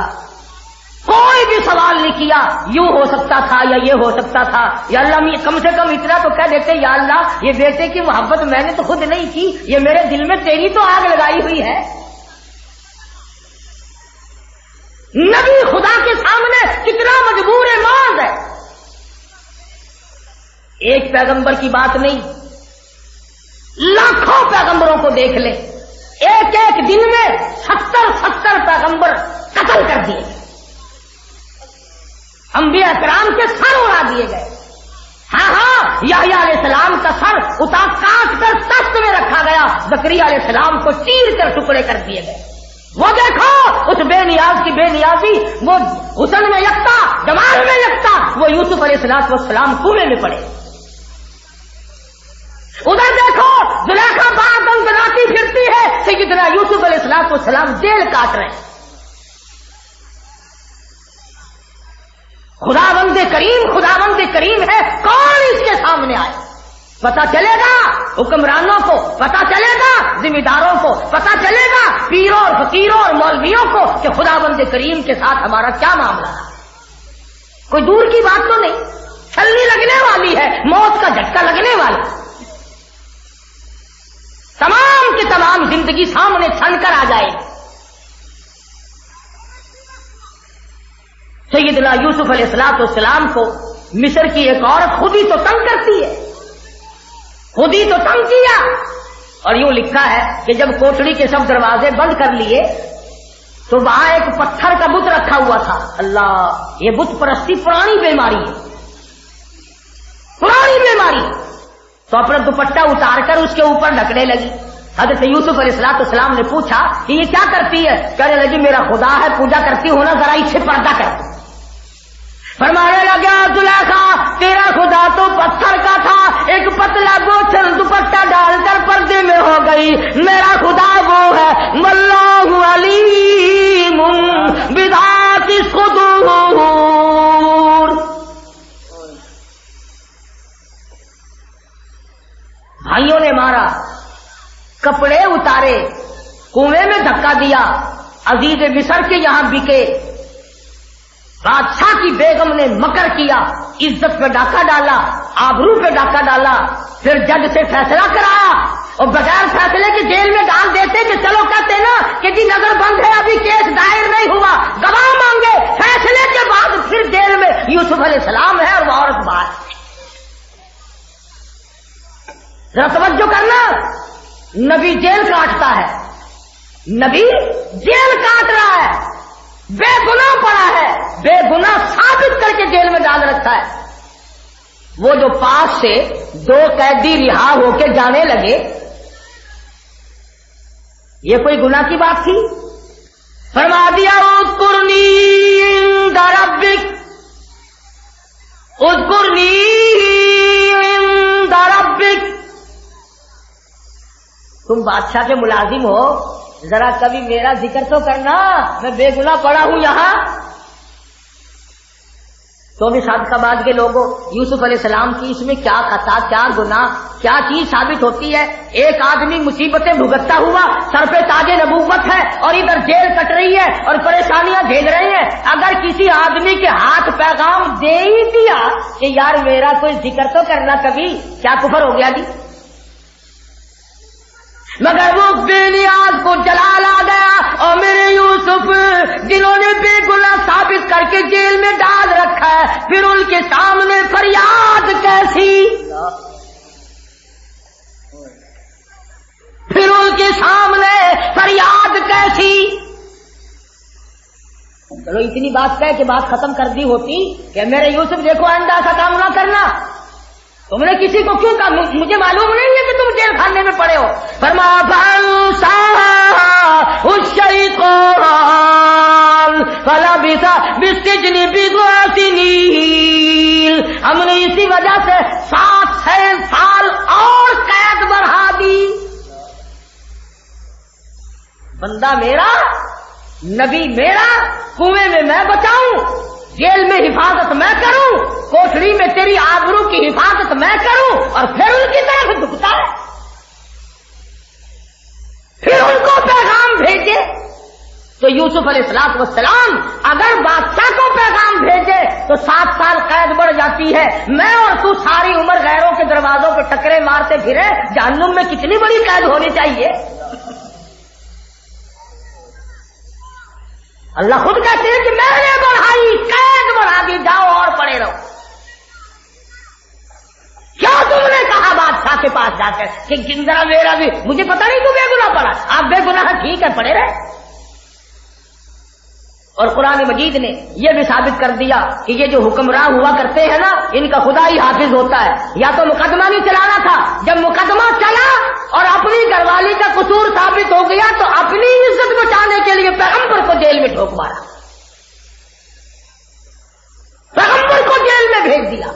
کوئی بھی سوال نہیں کیا. یوں ہو سکتا تھا یا یہ ہو سکتا تھا، یا اللہ کم سے کم اتنا تو کہہ دیتے، یا اللہ یہ بیٹے کی محبت میں نے تو خود نہیں کی، یہ میرے دل میں تیری تو آگ لگائی ہوئی ہے. نبی خدا کے سامنے کتنا مجبور ماض ہے. ایک پیغمبر کی بات نہیں، لاکھوں پیغمبروں کو دیکھ لیں، ایک ایک دن میں 70 پیغمبر قتل کر دیے گئے، انبیاء کرام کے سر اڑا دیے گئے. ہاں یحییٰ علیہ السلام کا سر کاٹ کر تخت میں رکھا گیا، زکریا علیہ السلام کو چیر کر ٹکڑے کر دیے گئے. وہ دیکھو اس بے نیاز کی بے نیازی، وہ حسن میں یکتا، جمال میں یکتا، وہ یوسف علیہ السلام کنویں میں پڑے. ادھر دیکھو زلیخا بادم بناتی پھرتی ہے، سیدنا یوسف علیہ السلام جیل کاٹ رہے ہیں. خداوند کریم ہے، کون اس کے سامنے آئے؟ پتا چلے گا حکمرانوں کو، پتا چلے گا ذمہ داروں کو، پتا چلے گا پیروں اور فقیروں اور مولویوں کو کہ خداوند کریم کے ساتھ ہمارا کیا معاملہ ہے. کوئی دور کی بات تو نہیں، چھلنی لگنے والی ہے، موت کا جھٹکا لگنے والا. تمام کی تمام زندگی سامنے چھن کر آ جائے. سیدنا یوسف علیہ السلام کو مصر کی ایک عورت خود ہی تو تنگ کرتی ہے، خود ہی تو تنگ کیا. اور یوں لکھا ہے کہ جب کوٹڑی کے سب دروازے بند کر لیے تو وہاں ایک پتھر کا بت رکھا ہوا تھا. اللہ، یہ بت پرستی پرانی بیماری ہے، پرانی بیماری. تو اپنا دوپٹہ اتار کر اس کے اوپر ڈھکنے لگی. حضرت یوسف علیہ السلام نے پوچھا کہ یہ کیا کرتی ہے؟ کہنے لگی میرا خدا ہے، پوجا کرتی ہو نا، ذرا اسے پردہ کر. فرمانے لگا زلیخا تیرا خدا تو پتھر کا تھا، ایک پتلا گوچھل دوپٹہ ڈال کر پردے میں ہو گئی. میرا خدا وہ ہے واللہ علیم بذات الصدور. بھائیوں نے مارا، کپڑے اتارے، کنویں میں دھکا دیا، عزیز مصر کے یہاں بکے. بادشاہ کی بیگم نے مکر کیا، عزت پہ ڈاکہ ڈالا، آبرو پہ ڈاکہ ڈالا. پھر جج سے فیصلہ کرایا اور بغیر فیصلے کے جیل میں ڈال دیتے کہ چلو کہتے نا کہ جی نظر بند ہے، ابھی کیس دائر نہیں ہوا، گواہ مانگے، فیصلے کے بعد پھر جیل میں یوسف علیہ السلام ہے اور وہ عورت باہر. ذرا توجہ کرنا، نبی جیل کاٹتا ہے، نبی جیل کاٹ رہا ہے، بے گناہ پڑا ہے، بے گناہ ثابت کر کے جیل میں ڈال رکھا ہے. وہ جو پاس سے دو قیدی رہا ہو کے جانے لگے، یہ کوئی گناہ کی بات تھی؟ فرما دیا اذکرنی عند ربک، اذکرنی عند ربک. تم بادشاہ کے ملازم ہو، ذرا کبھی میرا ذکر تو کرنا، میں بے گناہ پڑا ہوں یہاں. تو بھی صادقآباد کے لوگوں، یوسف علیہ السلام کی اس میں کیا خطا، کیا گناہ، کیا چیز ثابت ہوتی ہے؟ ایک آدمی مصیبتیں بھگتتا ہوا، سر پہ تاج نبوت ہے اور ادھر جیل کٹ رہی ہے اور پریشانیاں جھیل رہے ہیں. اگر کسی آدمی کے ہاتھ پیغام دے ہی دیا کہ یار میرا کوئی ذکر تو کرنا کبھی، کیا کفر ہو گیا جی؟ مگر وہ بے نیاز کو جلال آ گیا اور میرے یوسف جنہوں نے بے گناہ ثابت کر کے جیل میں ڈال رکھا ہے، پھر ان کے سامنے فریاد کیسی، پھر ان کے سامنے فریاد کیسی. چلو اتنی بات کہہ کہ بات ختم کر دی ہوتی کہ میرے یوسف دیکھو آئندہ ایسا کام نہ کرنا. تم نے کسی کو کیوں کہا؟ مجھے معلوم نہیں ہے کہ تم جیل خانے میں پڑے ہو. فرمایا فانساها الشیطان فلبث بالسجن بضع سنین. ہم نے اسی وجہ سے 7 سال اور قید بڑھا دی. بندہ میرا، نبی میرا، کنویں میں میں بچاؤں، جیل میں حفاظت میں کروں، کوٹڑی میں تیری آبرو کی حفاظت میں کروں، اور پھر ان کی طرف دکھتا ہے، پھر ان کو پیغام بھیجے. تو یوسف علیہ السلام اگر بادشاہ کو پیغام بھیجے تو 7 سال قید بڑھ جاتی ہے. میں اور تو ساری عمر غیروں کے دروازوں پہ ٹکرے مارتے پھرے، جہنم میں کتنی بڑی قید ہونی چاہیے. اللہ خود کہتے ہیں کہ میں نے بڑھائی، قید بڑھا دی، جاؤ اور پڑے رہو. کیا تم نے کہا بادشاہ کے پاس جا کر کہ ذرا میرا بھی، مجھے پتہ نہیں تو بے گناہ پڑا، آپ بے گناہ ٹھیک ہے پڑے رہے. اور قرآن مجید نے یہ بھی ثابت کر دیا کہ یہ جو حکمراں ہوا کرتے ہیں نا، ان کا خدا ہی حافظ ہوتا ہے. یا تو مقدمہ نہیں چلانا تھا، جب مقدمہ چلا اور اپنی گھر والی کا قصور ثابت ہو گیا تو اپنی عزت بچانے کے لیے پیغمبر کو جیل میں ٹھوک مارا، پیغمبر کو جیل میں بھیج دیا.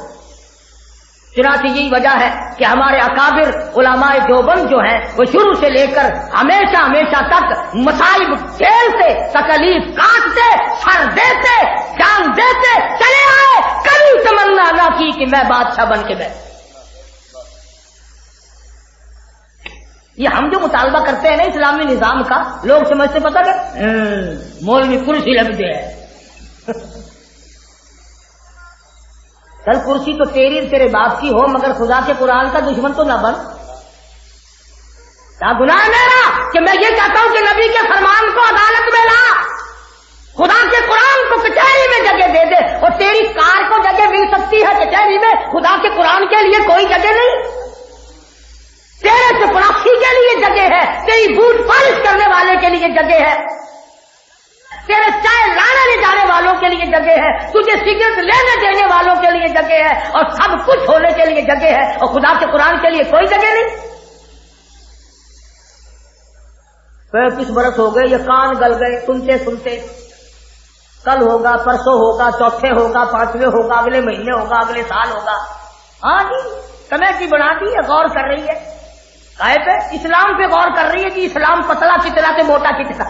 چنانچہ یہی وجہ ہے کہ ہمارے اکابر علماء دیوبند جو ہیں وہ شروع سے لے کر ہمیشہ تک مصائب جھیلتے، تکلیف کاٹتے، سر دیتے، جان دیتے چلے آئے، کبھی تمنا نہ کی کہ میں بادشاہ بن کے بیٹھ. یہ ہم جو مطالبہ کرتے ہیں نا اسلامی نظام کا، لوگ سمجھتے پتہ کہ مولوی کرسی لگ جائے. چل کرسی تو تیرے باپ کی ہو، مگر خدا کے قرآن کا دشمن تو نہ بن. کیا گناہ ہے میرا کہ میں یہ کہتا ہوں کہ نبی کے فرمان کو عدالت میں لا، خدا کے قرآن کو کچہری میں جگہ دے دے. اور تیری کار کو جگہ مل سکتی ہے کچہری میں، خدا کے قرآن کے لیے کوئی جگہ نہیں. تیرے چپراسی کے لیے جگہ ہے, تیرے چائے لانے لے جانے والوں کے لیے جگہ ہے, تجھے سگریٹ لینے دینے والوں کے لیے جگہ ہے, اور سب کچھ ہونے کے لیے جگہ ہے, اور خدا کے قرآن کے لیے کوئی جگہ نہیں. 35 برس ہو گئے, یہ کان گل گئے سنتے سنتے. کل ہوگا, پرسوں ہوگا, چوتھے ہوگا, پانچویں ہوگا, اگلے مہینے ہوگا, اگلے سال ہوگا. ہاں جی, کمیٹی بنا دی ہے, غور کر رہی ہے. کہے پہ اسلام پہ غور کر رہی ہے کہ اسلام پتلا کتنا کہ موٹا کتنا.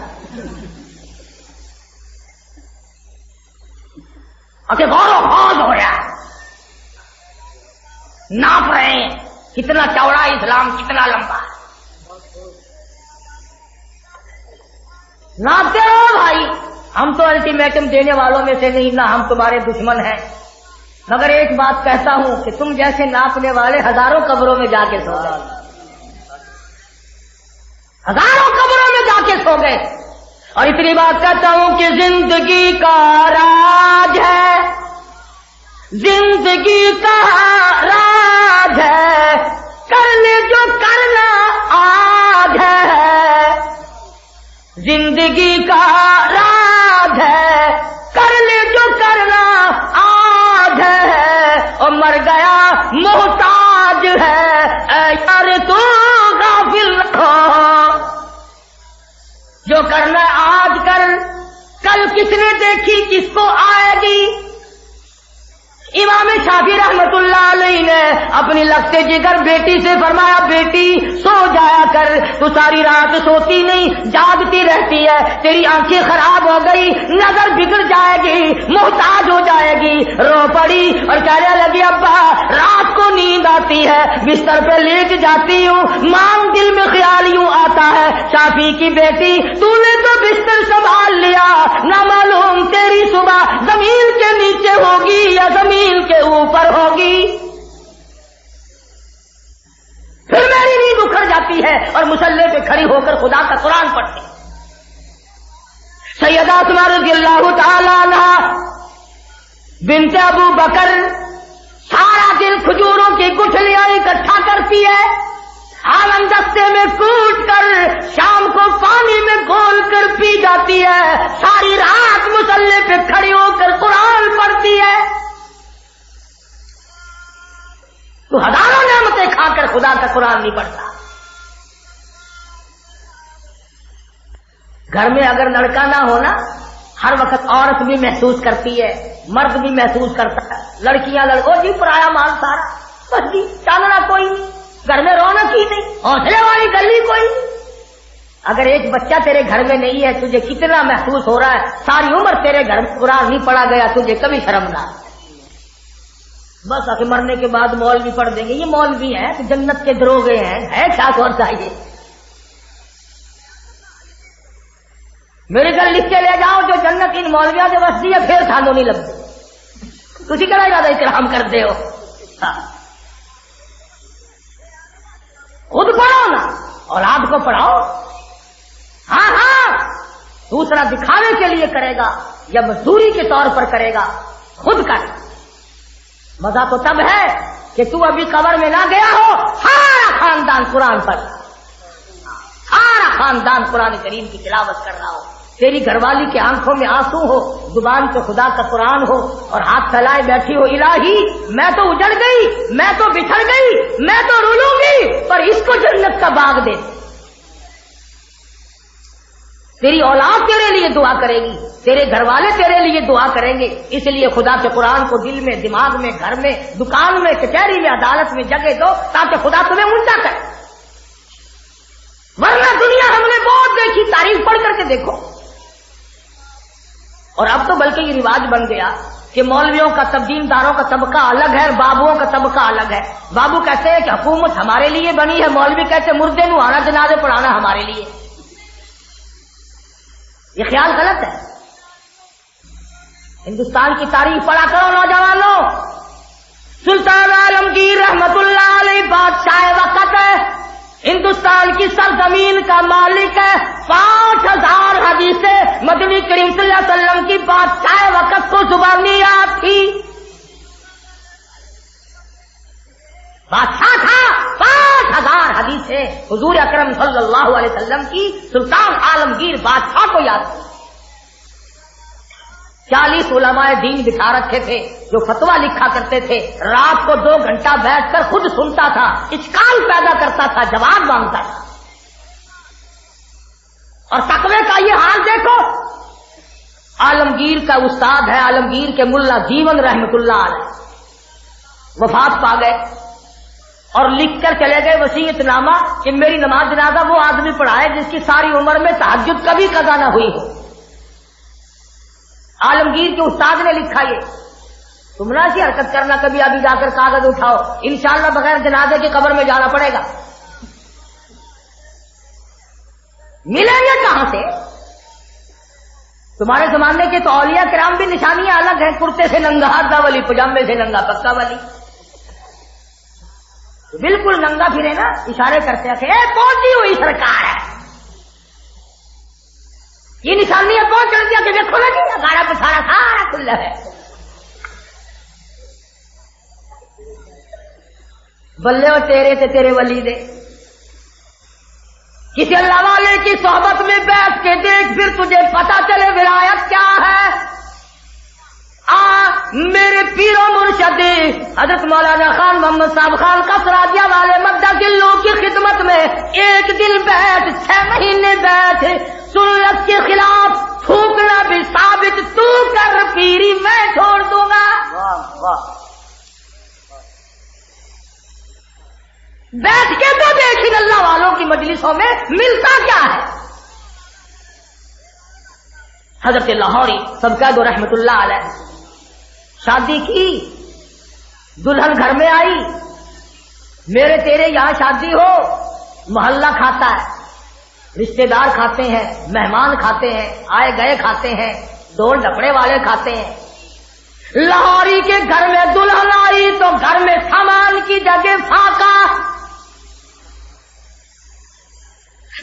غور و خوض ہو رہا ہے, ناپ رہے ہیں کتنا چوڑا اسلام, کتنا لمبا ہے. ناپتے رہو بھائی, ہم تو الٹیمیٹم دینے والوں میں سے نہیں, نہ ہم تمہارے دشمن ہیں, مگر ایک بات کہتا ہوں کہ تم جیسے ناپنے والے ہزاروں قبروں میں جا کے سو گئے, ہزاروں قبروں میں جا کے سو گئے. اور اتنی بات کہتا ہوں کہ زندگی کا راج ہے, زندگی کا راج ہے, کر لے جو کرنا آج ہے. زندگی کا راج ہے, کر لے جو کرنا آج ہے, اور مر گیا محتاج ہے, اے یار تو غافل ہو. جو کرنا آج کر, کل کس نے دیکھی کس کو آئے گی. امام شافعی رحمت اللہ علیہ نے اپنی لگتے جگر بیٹی سے فرمایا, بیٹی سو جایا کر, تو ساری رات سوتی نہیں, جاگتی رہتی ہے, تیری آنکھیں خراب ہو گئی, نظر بگڑ جائے گی, محتاج ہو جائے گی. رو پڑی اور کہنے لگی, ابا رات کو نیند آتی ہے, بستر پہ لیٹ جاتی ہوں, مانگ دل میں خیال یوں آتا ہے, شافعی کی بیٹی تو نے تو بستر سنبھال لیا, نہ معلوم تیری صبح زمین کے نیچے ہوگی یا زمین کے اوپر ہوگی. پھر میری نیند اکھڑ جاتی ہے اور مصلی پہ کھڑی ہو کر خدا کا قرآن پڑھتی. سیدہ اسماء رضی اللہ تعالی عنہا بنت ابو بکر سارا دن کھجوروں کی گٹھلیاں اکٹھا کرتی ہے, ہالن دستے میں کوٹ کر شام کو پانی میں گھول کر پی جاتی ہے, ساری رات مصلی پہ کھڑی ہو کر قرآن پڑھتی ہے. تو ہزاروں نعمتیں کھا کر خدا کا قرآن نہیں پڑھتا. گھر میں اگر لڑکا نہ ہونا, ہر وقت عورت بھی محسوس کرتی ہے, مرد بھی محسوس کرتا ہے. لڑکیاں لڑکوں جی پرایا مال سارا, بس جی چاننا کوئی نہیں, گھر میں رونق ہی نہیں, حوصلے والی گلی کوئی نہیں. اگر ایک بچہ تیرے گھر میں نہیں ہے, تجھے کتنا محسوس ہو رہا ہے. ساری عمر تیرے گھر میں قرآن نہیں پڑھا گیا, تجھے کبھی شرم نہ. بس آخر مرنے کے بعد مولوی پڑھ دیں گے, یہ مولوی ہیں کہ جنت کے دروغے ہیں, ہے کیا سوچ چاہیے. میرے گھر لکھ کے لے جاؤ جو جنت ان مولویوں سے بستی ہے, پھر سانو نہیں لگتی. تھی کہنا زیادہ احترام کرتے ہو, خود پڑھو نا, اولاد کو پڑھاؤ. ہاں ہاں, دوسرا دکھانے کے لیے کرے گا یا مزدوری کے طور پر کرے گا, خود کر. مزہ تو تب ہے کہ تو ابھی قبر میں نہ گیا ہو, سارا خاندان قرآن پڑھ, سارا خاندان قرآن کریم کی تلاوت کر رہا ہو, تیری گھر والی کی آنکھوں میں آنسو ہو, زبان پہ خدا کا قرآن ہو, اور ہاتھ پھیلائے بیٹھی ہو, الہی میں تو اجڑ گئی, میں تو بچھڑ گئی, میں تو رولوں گی, پر اس کو جنت کا باغ دے. تیری اولاد تیرے لیے دعا کرے گی, تیرے گھر والے تیرے لیے دعا کریں گے. اس لیے خدا کے قرآن کو دل میں, دماغ میں, گھر میں, دکان میں, کچہری میں, عدالت میں جگہ دو, تاکہ خدا تمہیں اونچا کرے. ورنہ دنیا ہم نے بہت دیکھی, تاریخ پڑھ کر کے دیکھو. اور اب تو بلکہ یہ رواج بن گیا کہ مولویوں کا, تبدیلداروں کا طبقہ الگ ہے, بابوؤں کا طبقہ الگ ہے. بابو کہتے ہیں کہ حکومت ہمارے لیے بنی ہے, مولوی کہتے ہیں مردے نو آنا جنازے پڑھانا ہمارے لیے. یہ خیال غلط ہے. ہندوستان کی تاریخ پڑھا کرو نوجوانوں. سلطان عالمگیر رحمت اللہ علیہ بادشاہ وقت ہے, ہندوستان کی سرزمین کا مالک ہے. 5000 حدیثیں مدنی کریم صلی اللہ علیہ وسلم کی بادشاہ وقت کو زبانی یاد تھی. بادشاہ تھا, 5000 حدیثیں حضور اکرم صلی اللہ علیہ وسلم کی سلطان عالمگیر بادشاہ کو یاد کیا۔ 40 علماء دین بٹھا رکھے تھے جو فتویٰ لکھا کرتے تھے، رات کو 2 گھنٹہ بیٹھ کر خود سنتا تھا، اشکال پیدا کرتا تھا، جواب مانگتا تھا۔ اور تقوی کا یہ حال دیکھو، عالمگیر کا استاد ہے، عالمگیر کے ملا جیون رحمت اللہ علیہ وفات پا گئے اور لکھ کر چلے گئے وصیت نامہ کہ میری نماز جنازہ وہ آدمی پڑھائے جس کی ساری عمر میں تہجد کبھی قضا نہ ہوئی ہو۔ عالمگیر کے استاد نے لکھا یہ، تم نہ ایسی حرکت کرنا، کبھی ابھی جا کر کاغذ اٹھاؤ، انشاءاللہ بغیر جنازے کی قبر میں جانا پڑے گا۔ ملیں گے کہاں سے؟ تمہارے زمانے کے تو اولیاء کرام بھی نشانیاں الگ ہیں، کرتے سے ننگا ہاتھ ولی، پجامے سے ننگا پکا ولی، بالکل ننگا پھرے نا، اشارے کرتے تھے پہنچی ہوئی سرکار ہے، یہ نشانیاں پہنچ رہی ہیں کہ دیکھو نا جی اگاڑا پچھاڑا سارا کھلا ہے۔ بلے اور تیرے ولی دے، کسی اللہ والے کی صحبت میں بیٹھ کے دیکھ، پھر تجھے پتا چلے ولایت کیا ہے۔ میرے پیر و مرشد حضرت مولانا خان محمد صاحب خان کا سراجیا والے مدہ دلوں کی خدمت میں ایک دن بیٹھ، 6 مہینے بیٹھ، سنت کے خلاف تھوکنا بھی ثابت تو کر، پیری میں چھوڑ دوں گا۔ بیٹھ کے تو دیکھیں اللہ والوں کی مجلسوں میں ملتا کیا ہے۔ حضرت لاہوری سب کہہ دو رحمت اللہ علیہ، شادی کی، دلہن گھر میں آئی، میرے تیرے یہاں شادی ہو، محلہ کھاتا ہے، رشتہ دار کھاتے ہیں، مہمان کھاتے ہیں، آئے گئے کھاتے ہیں، ڈول ڈپڑے والے کھاتے ہیں۔ لاہوری کے گھر میں دلہن آئی تو گھر میں سامان کی جگہ فاقہ،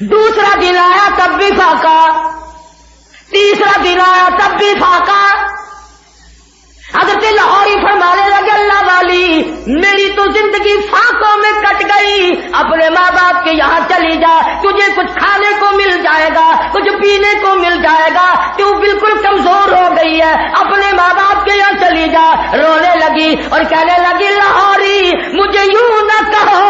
دوسرا دن آیا تب بھی فاقہ، تیسرا دن آیا تب بھی فاقہ۔ حضرت لاہوری فرمانے لگے اللہ والی، میری تو زندگی فاقوں میں کٹ گئی، اپنے ماں باپ کے یہاں چلی جا، تجھے کچھ کھانے کو مل جائے گا، کچھ پینے کو مل جائے گا، تو بالکل کمزور ہو گئی ہے، اپنے ماں باپ کے یہاں چلی جا۔ رونے لگی اور کہنے لگی لاہوری مجھے یوں نہ کہو،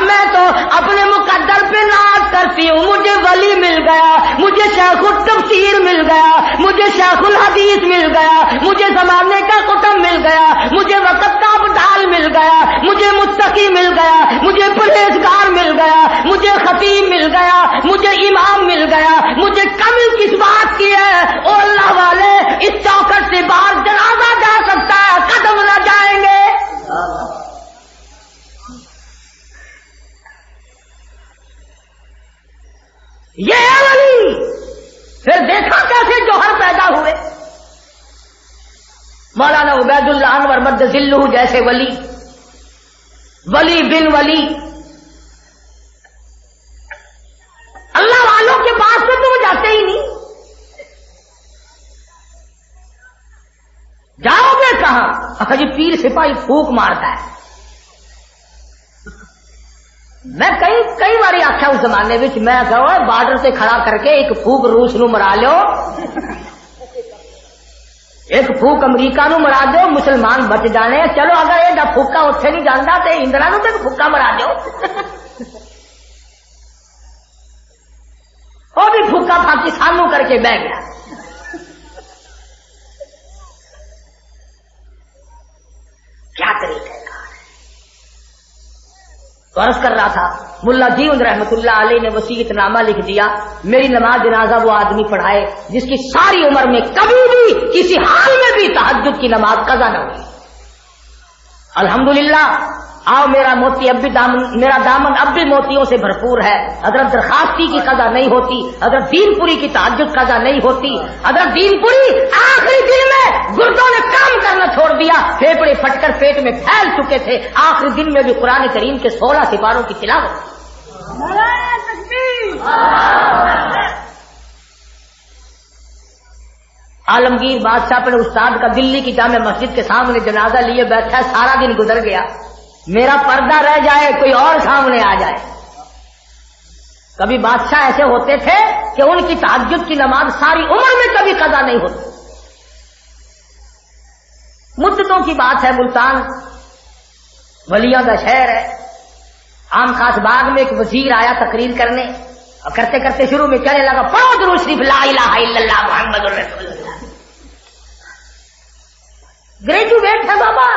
میں تو اپنے مقدر پہ ناز کرتی ہوں، مجھے ولی مل گیا، مجھے شیخ التفسیر مل گیا، مجھے شیخ الحدیث مل گیا، مجھے زمانے کا قطب مل گیا، مجھے وقت کا ابدال مل گیا، مجھے متقی مل گیا، مجھے پرہیزگار مل گیا، مجھے خطیب مل گیا، مجھے امام مل گیا، مجھے کمی کس بات کی ہے؟ او اللہ والے، اس چوکٹ سے باہر جنازہ جا سکتا ہے، قدم نہ جائیں گے۔ یہ ہے ولی۔ پھر دیکھا کیسے جوہر پیدا ہوئے، مولانا عبید اللہ انور مد ذلہ جیسے ولی، ولی بن ولی، اللہ والوں کے پاس تو تم جاتے ہی نہیں، جاؤ گے کہاں؟ اچھا جی پیر سپاہی پھوک مارتا ہے۔ میں کئی باری آخیا اس زمانے میں، میں کہا بارڈر سے کھڑا کر کے ایک پھوک روس نو مرا لو، ایک پھوک امریکہ نو مرا دو، مسلمان بچ جانے۔ چلو اگر یہ پھوکا اتنے نہیں جانا تو اندرا نو تو پھوکا مرا دو، وہ بھی پھوکا پاکستانوں کر کے بہ گیا۔ کیا طریقہ ہے؟ تو عرض کر رہا تھا ملا جیون رحمت اللہ علیہ نے وصیت نامہ لکھ دیا، میری نماز جنازہ وہ آدمی پڑھائے جس کی ساری عمر میں کبھی بھی کسی حال میں بھی تہجد کی نماز قضا نہ ہوئی۔ الحمدللہ آؤ میرا موتی اب بھی میرا دامن اب بھی موتیوں سے بھرپور ہے۔ حضرت درخواستی کی قضا نہیں ہوتی، حضرت دین پوری کی تہجد قضا نہیں ہوتی۔ حضرت دین پوری آخری دن میں گردوں نے کام کرنا چھوڑ دیا، پھیپڑے پھٹ کر پیٹ میں پھیل چکے تھے، آخری دن میں بھی قرآن کریم کے 16 سپاروں کی تلاوت۔ عالمگیر بادشاہ اپنے استاد کا دلی کی جامع مسجد کے سامنے جنازہ لیے بیٹھا ہے، سارا دن گزر گیا، میرا پردہ رہ جائے کوئی اور سامنے آ جائے۔ کبھی بادشاہ ایسے ہوتے تھے کہ ان کی تہجد کی نماز ساری عمر میں کبھی قضا نہیں ہوتی. مدتوں کی بات ہے. ملتان ولیاں کا شہر ہے. عام خاص باغ میں ایک وزیر آیا تقریر کرنے, اور کرتے کرتے شروع میں کہنے لگا پڑھو درود شریف لا الہ الا اللہ محمد رسول اللہ. گریجویٹ ہے بابا,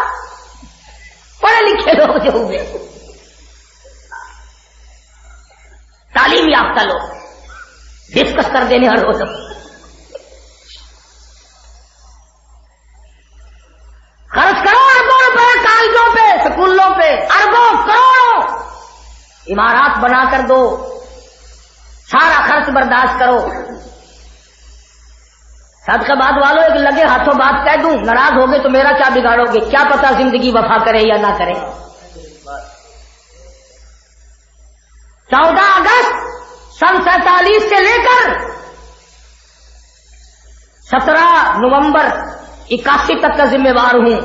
پڑھے لکھے لوگ جو ہوئے, تعلیم یافتہ لوگ, ڈسکس کر دینے ہر روز. خرچ کرو اربوں روپے کالجوں پہ, سکولوں پہ, اربوں کروڑوں عمارات بنا کر دو, سارا خرچ برداشت کرو. صدقہ بعد والوں ایک لگے ہاتھوں بات کہہ دوں, ناراض ہوگے تو میرا کیا بگاڑو گے, کیا پتا زندگی وفا کرے یا نہ کرے. 14 اگست سن 47 سے لے کر 17 نومبر 81 تک کا ذمہ وار ہوں.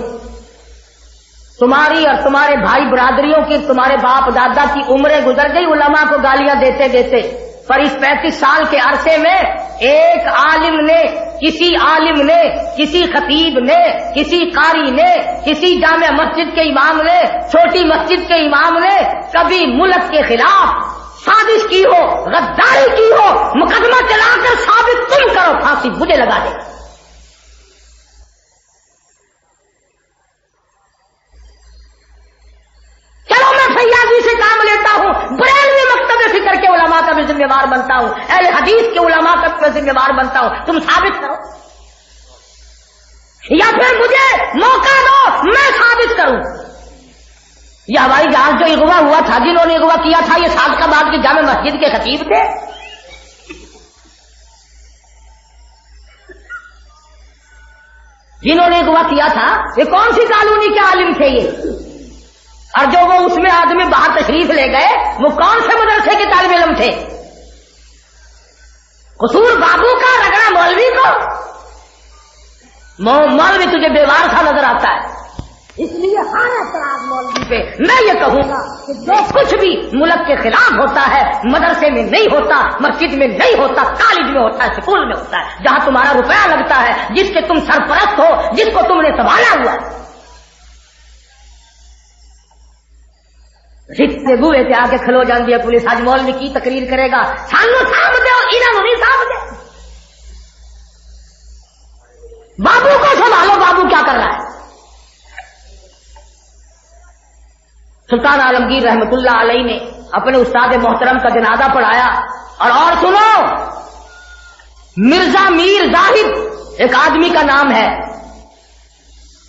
تمہاری اور تمہارے بھائی برادریوں کی, تمہارے باپ دادا کی عمریں گزر گئی علماء کو گالیاں دیتے دیتے, پر اس 35 سال کے عرصے میں ایک عالم نے, کسی خطیب نے, کسی قاری نے, کسی جامع مسجد کے امام نے, چھوٹی مسجد کے امام نے کبھی ملک کے خلاف سازش کی ہو, غداری کی ہو, مقدمہ چلا کر ثابت تم کرو, پھانسی مجھے لگا دے. چلو میں فیاضی سے کام لیتا ہوں, بریلوی مکتب فکر کے علماء کا بھی ذمہ وار بنتا ہوں, اہل حدیث کے علماء کا بھی ذمہ وار بنتا ہوں, تم ثابت کرو, یا پھر مجھے موقع دو میں ثابت کروں. یہ ہوائی جہاز جو اغوا ہوا تھا, جنہوں نے اغوا کیا تھا, یہ صادقآباد کی جامع مسجد کے خطیب تھے. جنہوں نے اغوا کیا تھا یہ کون سی کالونی کے عالم تھے یہ, اور جو وہ اس میں آدمی باہر تشریف لے گئے وہ کون سے مدرسے کے طالب علم تھے. قصور بابو کا, رگڑا مولوی کو. مولوی تجھے بیوار سا نظر آتا ہے, اس لیے ہر اعتراض مولوی پہ میں یہ کہوں گا کہ جو کچھ بھی ملک کے خلاف ہوتا ہے مدرسے میں نہیں ہوتا, مسجد میں نہیں ہوتا, کالج میں ہوتا ہے, اسکول میں ہوتا ہے, جہاں تمہارا روپیہ لگتا ہے, جس کے تم سرپرست ہو, جس کو تم نے سنبھالا ہوا ہے. رکھتے بوئے تے آ کے کھلو جاندی ہے پولیس, آج مولوی کی تقریر کرے گا, سانو سام دو, انہوں نہیں سام دے. بابو کو سنبھالو, بابو کیا کر رہا ہے. سلطان عالمگیر رحمت اللہ علیہ نے اپنے استاد محترم کا جنازہ پڑھایا, اور سنو, مرزا میر زاہد ایک آدمی کا نام ہے,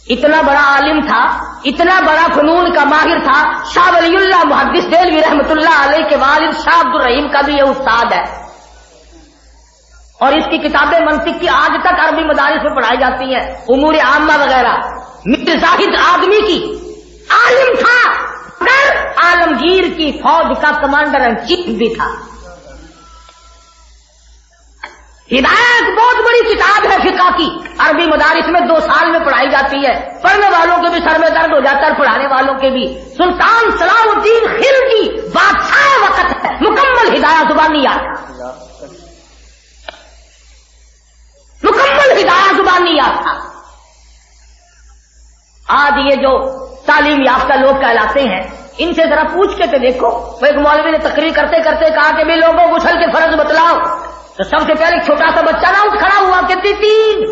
اتنا بڑا عالم تھا, اتنا بڑا فنون کا ماہر تھا. شاہ ولی اللہ محدث دہلوی رحمت اللہ علیہ کے والد شاہ عبد الرحیم کا بھی یہ استاد ہے, اور اس کی کتابیں منطق کی آج تک عربی مدارس میں پڑھائی جاتی ہیں, امور عامہ وغیرہ. میر زاہد آدمی کی عالم تھا, مگر عالمگیر کی فوج کا کمانڈر ان چیف بھی تھا. ہدایت بہت بڑی کتاب ہے فقہ کی, عربی مدارس میں 2 سال میں پڑھائی جاتی ہے, پڑھنے والوں کے بھی سر میں درد ہو جاتا ہے, پڑھانے والوں کے بھی. سلطان صلاح الدین خلجی بادشاہ وقت ہے, مکمل ہدایت زبانیات, مکمل ہدایت زبانیات تھا. آج یہ جو تعلیم یافتہ لوگ کہلاتے ہیں, ان سے ذرا پوچھ کے تو دیکھو. وہ ایک مولوی نے تقریر کرتے کرتے کہا کہ بھی لوگوں غسل کے فرض بتلاؤ, تو سب سے پہلے چھوٹا سا بچہ نہ اٹھ کھڑا ہوا, کہتی 3.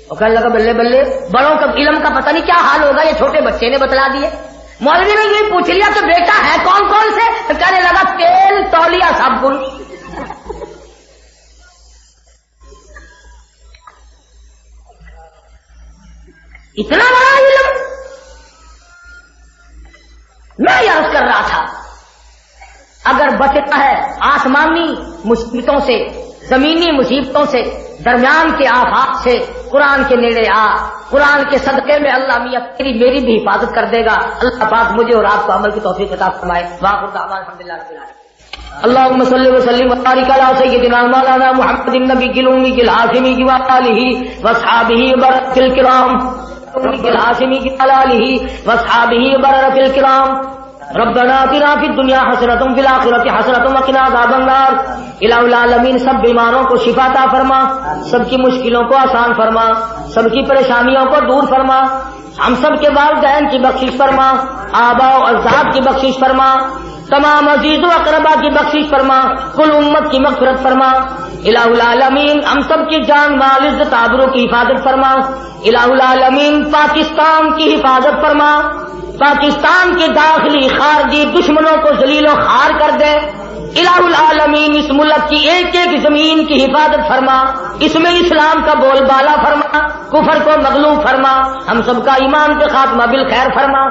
اور کہنے لگا بلے بلے, بڑوں کا علم کا پتہ نہیں کیا حال ہوگا, یہ چھوٹے بچے نے بتلا دیے. مولوی نے یہ پوچھ لیا تو بیٹا ہے کون کون سے, تو کہنے لگا تیل, تولیہ, صابن. اتنا بڑا علم. میں یہ عرض کر رہا تھا, اگر بچتا ہے آسمانی مصیبتوں سے, زمینی مصیبتوں سے, درمیان کے آفات سے, قرآن کے نیڑے آ, قرآن کے صدقے میں اللہ میاں تیری میری بھی حفاظت کر دے گا. اللہ پاک مجھے اور آپ کو عمل کی توفیق عطا فرمائے. واخر دعوانا الحمدللہ رب العالمین. اللهم صل وسلم وبارك على سيدنا مولانا محمد النبي الأمي الهاشمي وآله وأصحابه وبركة الكرام, الهاشمي وآله وأصحابه وبركة الكرام. ربنا آتنا فی الدنیا حسنۃ وفی الآخرۃ حسنۃ وقنا عذاب النار۔ الہ العالمین سب بیماروں کو شفا عطا فرما، سب کی مشکلوں کو آسان فرما، سب کی پریشانیوں کو دور فرما، ہم سب کے والدین کی بخشش فرما، آباء و اجداد کی بخشش فرما، تمام عزیز و اقربا کی بخشش فرما، کل امت کی مغفرت فرما۔ الہ العالمین ہم سب کی جان مال عزت آبرو کی حفاظت فرما۔ الہ العالمین پاکستان کی حفاظت فرما، پاکستان کے داخلی خارجی دشمنوں کو ذلیل و خوار کر دے۔ الہ العالمین اس ملک کی ایک ایک زمین کی حفاظت فرما، اس میں اسلام کا بول بالا فرما، کفر کو مغلوب فرما، ہم سب کا ایمان کے خاتمہ بالخیر فرما۔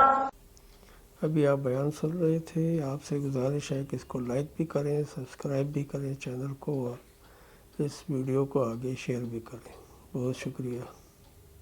ابھی آپ بیان سن رہے تھے، آپ سے گزارش ہے کہ اس کو لائک بھی کریں، سبسکرائب بھی کریں چینل کو، اور اس ویڈیو کو آگے شیئر بھی کریں۔ بہت شکریہ۔